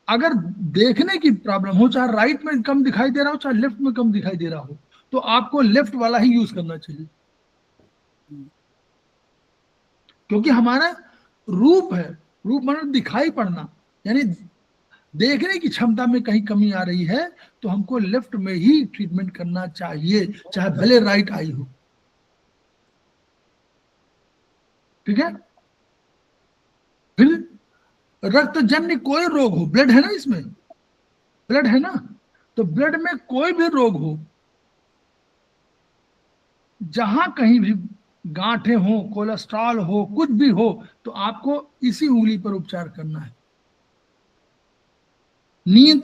अगर देखने की प्रॉब्लम हो, चाहे राइट में कम दिखाई दे रहा हो चाहे लेफ्ट में कम दिखाई दे रहा हो, तो आपको लेफ्ट वाला ही यूज करना चाहिए, क्योंकि हमारा रूप है, रूप मतलब दिखाई पड़ना, यानी देखने की क्षमता में कहीं कमी आ रही है तो हमको लेफ्ट में ही ट्रीटमेंट करना चाहिए, चाहे भले राइट आई हो। ठीक है? फिर रक्तजन्य कोई रोग हो, ब्लड है ना, इसमें ब्लड है ना, तो ब्लड में कोई भी रोग हो, जहां कहीं भी गांठें हो, कोलेस्ट्रॉल हो, कुछ भी हो, तो आपको इसी उंगली पर उपचार करना है। नींद,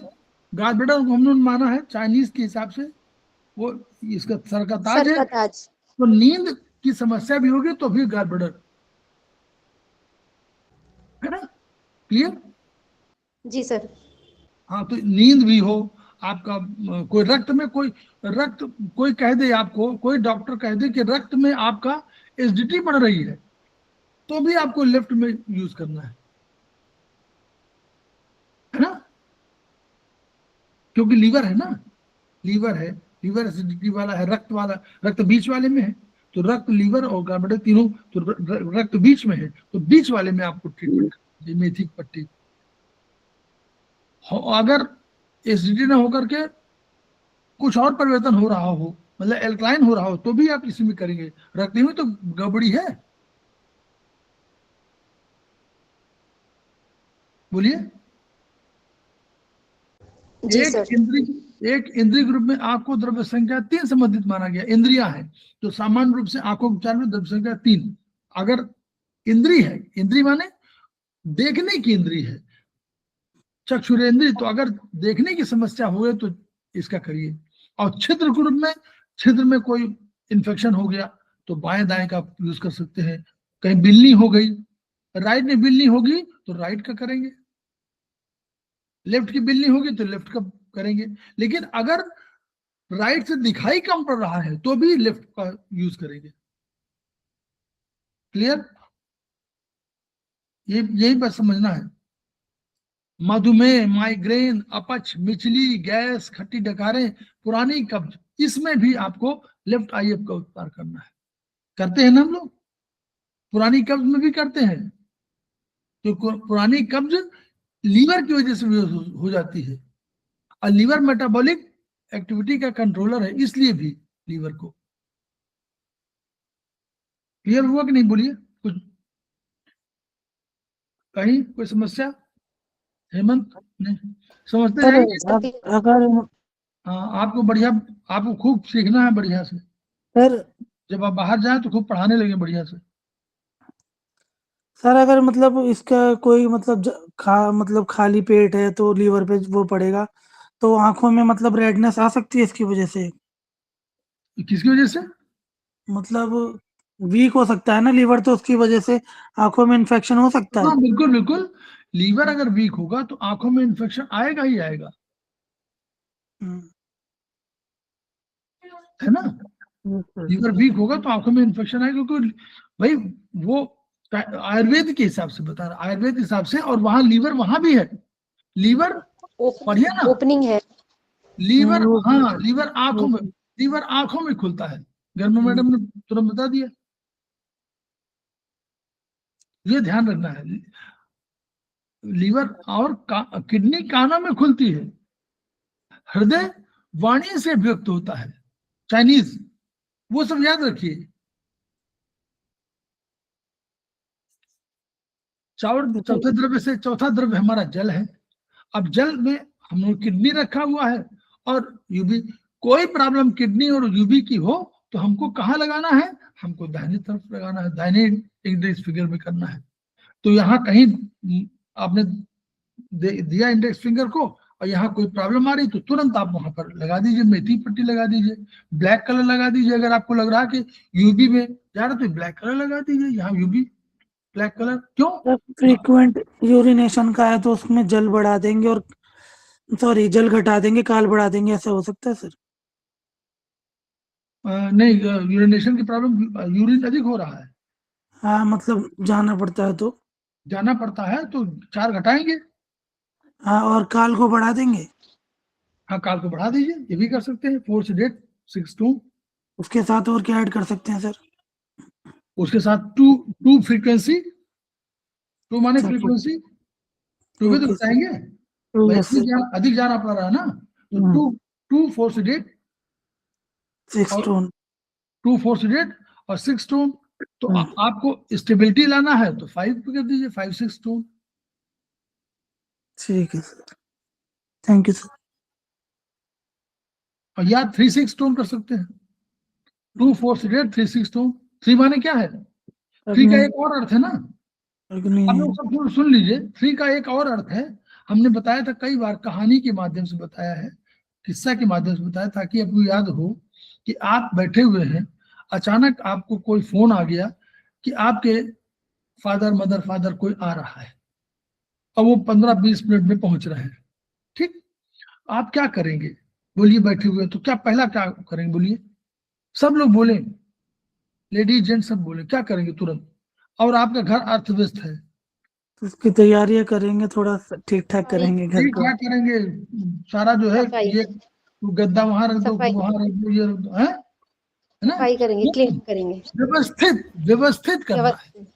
गॉल ब्लैडर को हमने माना है चाइनीज के हिसाब से, वो इसका सर का ताज है, तो नींद की समस्या भी होगी तो भी गॉल ब्लैडर है ना। क्लियर? जी सर। हाँ, तो नींद भी हो आपका, कोई रक्त में कोई कह दे आपको, कोई डॉक्टर कह दे कि रक्त में आपका एसिडिटी बढ़ रही है, तो भी आपको लेफ्ट में यूज करना है। क्योंकि लीवर है ना, लीवर है, लीवर एसिडिटी वाला है, रक्त वाला, रक्त बीच वाले में है, तो रक्त, लीवर और कार्बोहाइड्रेट तीनों तो रक्त बीच में है, तो बीच वाले में आपको ट्रीटमेंट करनी है मेथी की पट्टी। अगर एसिडिटी ना होकर के कुछ और परिवर्तन हो रहा हो, मतलब एल्कलाइन हो रहा हो, तो भी आप इसी में करेंगे। रक्त में तो गड़बड़ी है, बोलिए। जी सर। एक इंद्रिय ग्रुप में आपको द्रव्य संख्या 3 संबंधित माना गया। इंद्रियां हैं तो सामान्य रूप से आंखों के उपचार में द्रव्य संख्या 3। अगर इंद्रिय है, इंद्रिय माने देखने की इंद्रिय है, चक्षुरेंद्रिय, तो अगर देखने की समस्या हो तो इसका करिए। और छिद्र ग्रुप में, छिद्र में कोई इन्फेक्शन हो गया तो बाएं दाएं का यूज कर सकते हैं। कहीं बिल्ली हो गई, राइट में बिल्ली होगी तो राइट का करेंगे, लेफ्ट की बिल्ली होगी तो लेफ्ट का करेंगे। लेकिन अगर राइट से दिखाई कम पड़ रहा है तो भी लेफ्ट का यूज करेंगे। क्लियर? ये यही बस समझना है। मधुमेह, माइग्रेन, अपच, मिचली, गैस, खट्टी डकारें, पुरानी कब्ज, इसमें भी आपको लेफ्ट आईएफ का उपचार करना है। करते हैं ना हम लोग, पुरानी कब्ज में भी करते हैं। तो पुरानी कब्ज लीवर की वजह से भी हो जाती है, और लीवर मेटाबॉलिक एक्टिविटी का कंट्रोलर है, इसलिए भी लीवर को। क्लियर हुआ कि नहीं? बोलिए कुछ, कहीं कोई समस्या? हेमंत नहीं समझते सर जाएंगे? अगर हाँ, आपको बढ़िया, आपको खूब सीखना है बढ़िया से। सर जब आप बाहर जाए तो खूब पढ़ाने लगे बढ़िया से। सर अगर मतलब इसका कोई मतलब मतलब खाली पेट है तो लीवर पे वो पड़ेगा, तो आंखों में मतलब रेडनेस आ सकती है इसकी वजह से। किसकी वजह से? मतलब वीक हो सकता है ना लीवर, तो उसकी वजह से आंखों में इन्फेक्शन हो सकता है। हाँ बिल्कुल बिल्कुल, लीवर अगर वीक होगा तो आंखों में इन्फेक्शन आएगा ही आएगा, है ना। लीवर वीक होगा तो आंखों में इन्फेक्शन आएगा, क्योंकि भाई वो आयुर्वेद के हिसाब से बता रहा, आयुर्वेद के हिसाब से, और वहां लीवर वहां भी है। लीवर पढ़िए ना, ओपनिंग है। लीवर, हाँ लीवर आंखों में, लीवर आंखों में खुलता है। घर में मैडम ने तुरंत बता दिया, ये ध्यान रखना है। लीवर और किडनी कानों में खुलती है। हृदय वाणी से व्यक्त होता है, चाइनीज, वो सब याद रखिए। चौथे द्रव्य से चौथा द्रव्य हमारा जल है। अब जल में हम लोग किडनी रखा हुआ है और यूबी। कोई प्रॉब्लम किडनी और यूबी की हो तो हमको कहाँ लगाना है? हमको दाहिनी तरफ लगाना है, दाहिने इंडेक्स फिंगर में करना है। तो यहाँ कहीं आपने दिया इंडेक्स फिंगर को और यहाँ कोई प्रॉब्लम आ रही तो तुरंत आप वहां पर लगा दीजिए, मेथी पट्टी लगा दीजिए, ब्लैक कलर लगा दीजिए। अगर आपको लग रहा है कि यूबी में जा रहा तो ब्लैक कलर लगा दीजिए, यहाँ यूबी ब्लैक कलर। क्यों? फ्रीक्वेंट यूरिनेशन का है तो उसमें जल बढ़ा देंगे, और सॉरी जल घटा देंगे, काल बढ़ा देंगे, ऐसा हो सकता है सर? नहीं, यूरिनेशन की प्रॉब्लम, यूरिन अधिक हो रहा है, हाँ मतलब जाना पड़ता है तो। जाना पड़ता है तो 4 घटाएंगे। हाँ, और काल को बढ़ा देंगे। हाँ, काल को बढ़ा दीजिए, ये भी कर सकते हैं। 4 सेडेट 6 2। उसके साथ और क्या ऐड कर सकते हैं सर? उसके साथ 2 फ्रीक्वेंसी, 2 माने फ्रीक्वेंसी, 2 भी तो बताएंगे भाई, अधिक जाना पड़ रहा है ना, तो 2 4 सेडेट, 6 टोन, 2 4 सेडेट और 6 टोन। तो आपको स्टेबिलिटी लाना है तो 5 कर दीजिए, 5 6 टोन। ठीक है सर, थैंक यू सर। और या 3 6 टोन कर सकते हैं, 2 4 सेडेट 3 6 टोन। 3 माने क्या है? 3 का एक और अर्थ है ना, आप लोग सब सुन लीजिए। 3 का एक और अर्थ है, हमने बताया था कई बार, कहानी के माध्यम से बताया है, किस्सा के माध्यम से बताया, ताकि आपको याद हो कि आप बैठे हुए हैं, अचानक आपको कोई फोन आ गया कि आपके फादर कोई आ रहा है और वो 15-20 मिनट में पहुंच रहे हैं। ठीक, आप क्या करेंगे? बोलिए, बैठे हुए तो क्या पहला क्या करेंगे? बोलिए, सब लोग बोले, लेडीज जेंट्स सब बोले, क्या करेंगे तुरंत? और आपका घर अर्थव्यस्त है, तो उसकी तैयारियां करेंगे, थोड़ा ठीक ठाक करेंगे घर ठीक को। क्या करेंगे, सारा जो है सफाई ये गद्दा वहां रख दो, सफाई वहां रख दो, ये रख दो, है ना। सफाई करेंगे, क्लीन करेंगे। व्यवस्थित व्यवस्थित करना है, व्यवस्थित।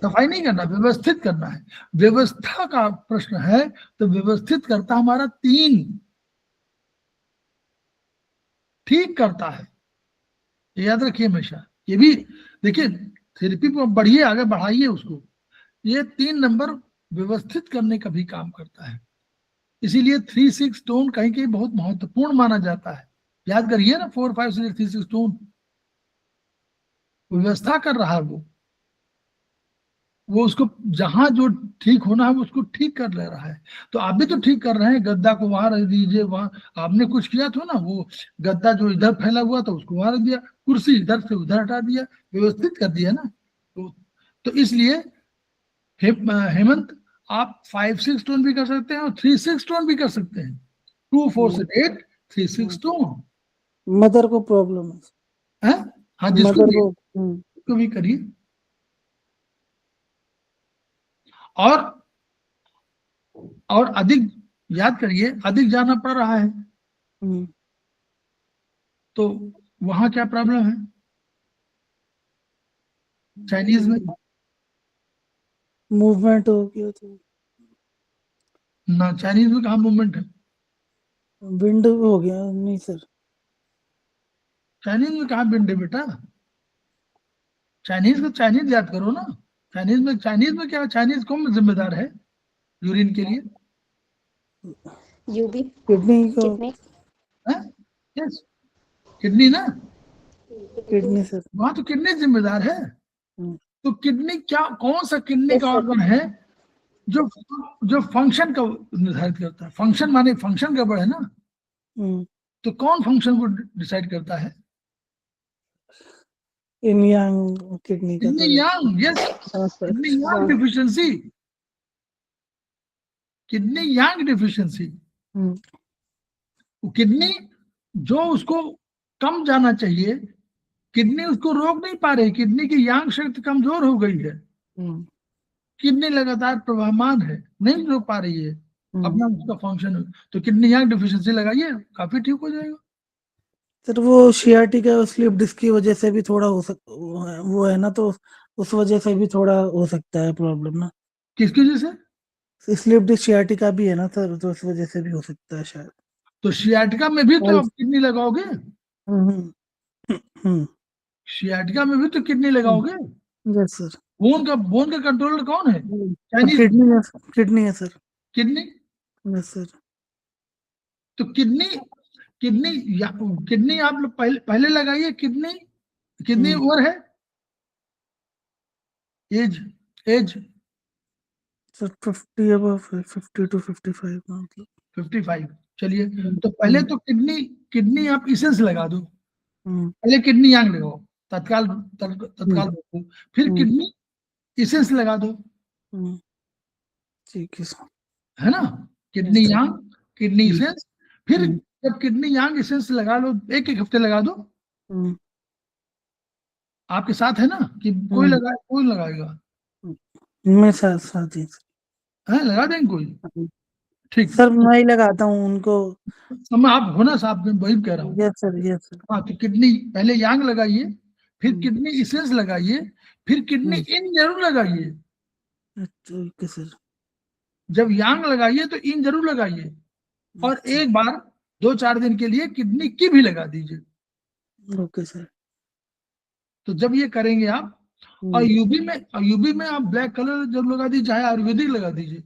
सफाई नहीं करना, व्यवस्थित करना है। व्यवस्था का प्रश्न है तो व्यवस्थित करता हमारा 3, ठीक करता है, ये याद रखिए हमेशा। ये भी देखिए, थेरेपी को बढ़िए, आगे बढ़ाइए उसको। ये 3 नंबर व्यवस्थित करने का भी काम करता है, इसीलिए 3-6 टोन कहीं कहीं बहुत महत्वपूर्ण माना जाता है। याद करिए ना, 4, 5, 6, 3-6 टोन व्यवस्था कर रहा है वो उसको जहां जो ठीक होना है वो उसको ठीक कर ले रहा है। तो आप भी तो ठीक कर रहे हैं, गद्दा को वहां रख दीजिए, वहां आपने कुछ किया था ना, वो गद्दा जो इधर फैला हुआ था उसको वहां रख दिया, कुर्सी इधर से उधर हटा दिया, व्यवस्थित कर दिया ना। तो इसलिए हेमंत, आप 5-6 टोन भी कर सकते हैं और 3-6 टोन भी कर सकते हैं। 2, 4, 8, 3-6 टोन मदर को प्रॉब्लम है। हाँ, जिसको मदर भी, को उसको भी करिए। और अधिक याद करिए, अधिक जाना पड़ रहा है तो वहां क्या प्रॉब्लम है? चाइनीज में मूवमेंट हो गया तो ना, चाइनीज में कहाँ मूवमेंट है? विंड हो गया नहीं सर। चाइनीज में कहाँ विंड है बेटा? चाइनीज को चाइनीज याद करो ना। चाइनीज में क्या, चाइनीज कौन जिम्मेदार है यूरिन के लिए? यूबी किडनी को, कितने यस, किडनी ना, किडनी सर। वहां तो किडनी जिम्मेदार है। तो किडनी क्या, कौन सा किडनी का ऑर्गन है जो जो फंक्शन का निर्धारित करता है? फंक्शन माने फंक्शन गड़बड़ है ना, तो कौन फंक्शन को डिसाइड करता है? इन यांग किडनी का किडनी यांग, यस, किडनी यांग डिफिशिएंसी, किडनी यांग डिफिशिएंसी। किडनी जो उसको कम जाना चाहिए, किडनी उसको रोक नहीं पा रही, किडनी की यांग शक्ति कमजोर हो गई है, किडनी लगातार प्रवाहमान है, नहीं रोक पा रही है अपना उसका फंक्शन। तो किडनी यांग डिफिशिएंसी लगाइए, काफी ठीक हो जाएगा। सर वो सियाटिका स्लिप डिस्क की वजह से भी थोड़ा हो वो है ना, तो उस वजह से भी थोड़ा हो सकता है प्रॉब्लम ना। किसकी वजह से? स्लिप डिस्क सियाटिका भी है ना सर, तो उस वजह से भी हो सकता है शायद। तो सियाटिका में भी तो आप किडनी लगाओगे, सियाटिका में भी तो किडनी लगाओगे। Yes sir. बोन का कंट्रोलर कौन है? किडनी है सर। Kidney, yes sir. तो किडनी आप लोग पहले लगाइए। किडनी ओवर है, एज सर 50 अबव 50 to 55 मतलब 55। चलिए, तो पहले तो किडनी आप इसेंस लगा दो, पहले किडनी यांग लगाओ, तत्काल रखो, फिर किडनी इसेंस लगा दो, ठीक है सर, है ना। किडनी यांग, किडनी इसेंस, फिर जब किडनी यांग इसेंस लगा लो, एक हफ्ते लगा दो। आपके साथ है ना कि कोई लगाएगा? मैं साथ ही है, लगा देंगे कोई? ठीक सर, मैं ही लगाता हूँ उनको। समय आप हो ना साहब, मैं वही कह रहा हूँ। Yes sir, yes sir. हाँ, तो किडनी पहले यांग लगाइए, फिर किडनी इसेंस लगाइए, फिर किडनी इन जरूर लगाइए। Okay sir. जब यांग लगाइए तो इन जरूर लगाइए, और एक बार 2-4 दिन के लिए किडनी की भी लगा दीजिए। Okay sir. तो जब ये करेंगे आप, और यूबी में आप ब्लैक कलर जब लगा दीजिए, चाहे आयुर्वेदिक लगा दीजिए,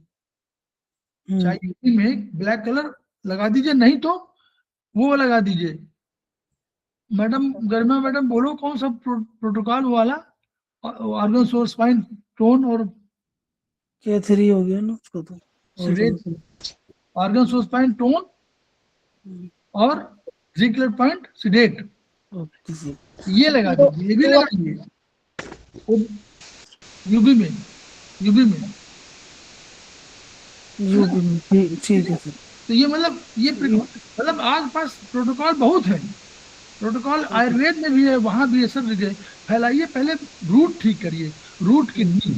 चाहे यूबी में ब्लैक कलर लगा दीजिए, नहीं तो वो लगा दीजिए। मैडम गरिमा मैडम बोलो, कौन सा प्रोटोकॉल वाला? ऑर्गन सोर्स फाइन टोन और K3 हो गया ना उसको तो। ऑर्गन सोर्स फाइन टोन और जिंकलर पॉइंट सीडेट, ये लगा दीजिए, ये भी लगाइए यूबी में ठीक है सर। तो ये मतलब आस पास प्रोटोकॉल बहुत है। प्रोटोकॉल आयुर्वेद में भी है, वहां भी है, सब जगह फैलाइए। पहले रूट ठीक करिए, रूट किडनी,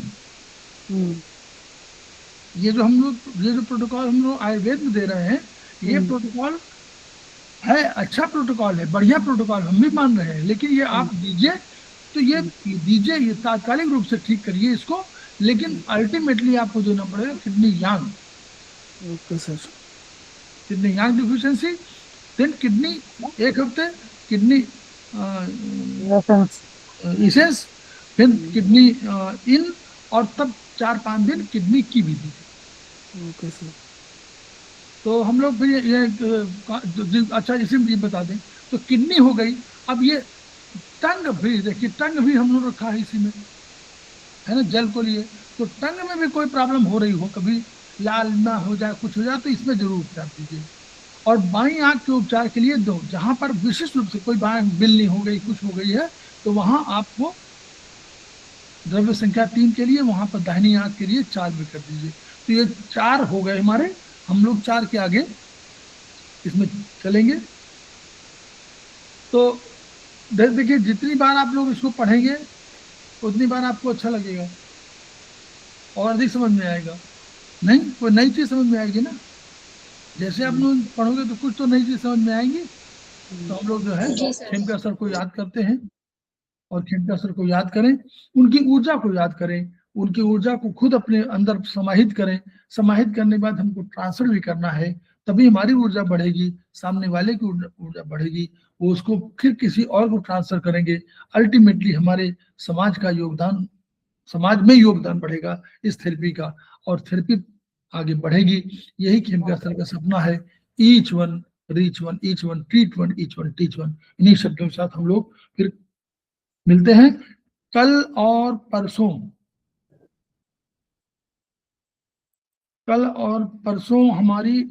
ये जो प्रोटोकॉल हम लोग आयुर्वेद में दे रहे हैं, ये प्रोटोकॉल है, अच्छा प्रोटोकॉल है, बढ़िया प्रोटोकॉल हम भी मान रहे हैं, लेकिन ये आप दीजिए तो ये दीजिए, ये तात्कालिक रूप से ठीक करिए इसको, लेकिन अल्टीमेटली आपको देना पड़ेगा kidney yang. Okay sir. Kidney yang deficiency, then kidney एक हफ्ते किडनी इसेंस, फिर किडनी इन, और तब 4-5 दिन किडनी की भी दीजिए। Okay sir. तो हम लोग फिर ये अच्छा इसी में ये बता दें, तो किडनी हो गई। अब ये टंग भी देखिए, टंग भी हम लोग रखा है इसी में, है ना, जल को लिए। तो टंग में भी कोई प्रॉब्लम हो रही हो, कभी लाल ना हो जाए, कुछ हो जाए, तो इसमें जरूर उपचार कीजिए। और बाईं आंख के उपचार के लिए दो, जहां पर विशिष्ट रूप से कोई बाईं बिल्ली हो गई, कुछ हो गई है, तो वहां आपको द्रव्य संख्या 3 के लिए, वहां पर दाहिनी आंख के लिए 4 भी कर दीजिए। तो ये 4 हो गए हमारे, हम लोग 4 के आगे इसमें चलेंगे। तो देखिए, जितनी बार आप लोग इसको पढ़ेंगे उतनी बार आपको अच्छा लगेगा और अधिक समझ में आएगा। नहीं, कोई नई चीज समझ में आएगी ना, जैसे आप लोग पढ़ोगे तो कुछ तो नई चीज समझ में आएंगी। तो हम लोग जो है जी सर। खेमका सर को याद करते हैं, और खेमका सर को याद करें, उनकी ऊर्जा को याद करें, उनकी ऊर्जा को खुद अपने अंदर समाहित करें। समाहित करने के बाद हमको ट्रांसफर भी करना है, तभी हमारी ऊर्जा बढ़ेगी, सामने वाले की ऊर्जा बढ़ेगी, वो उसको फिर किसी और को ट्रांसफर करेंगे। अल्टीमेटली हमारे समाज का योगदान, समाज में योगदान बढ़ेगा इस थेरेपी का, और थेरेपी आगे बढ़ेगी। यही खेमका सर का सपना है, each one reach one, each one treat one, each one teach one. इन्हीं शब्दों के साथ हम लोग फिर मिलते हैं कल और परसों। कल और परसों हमारी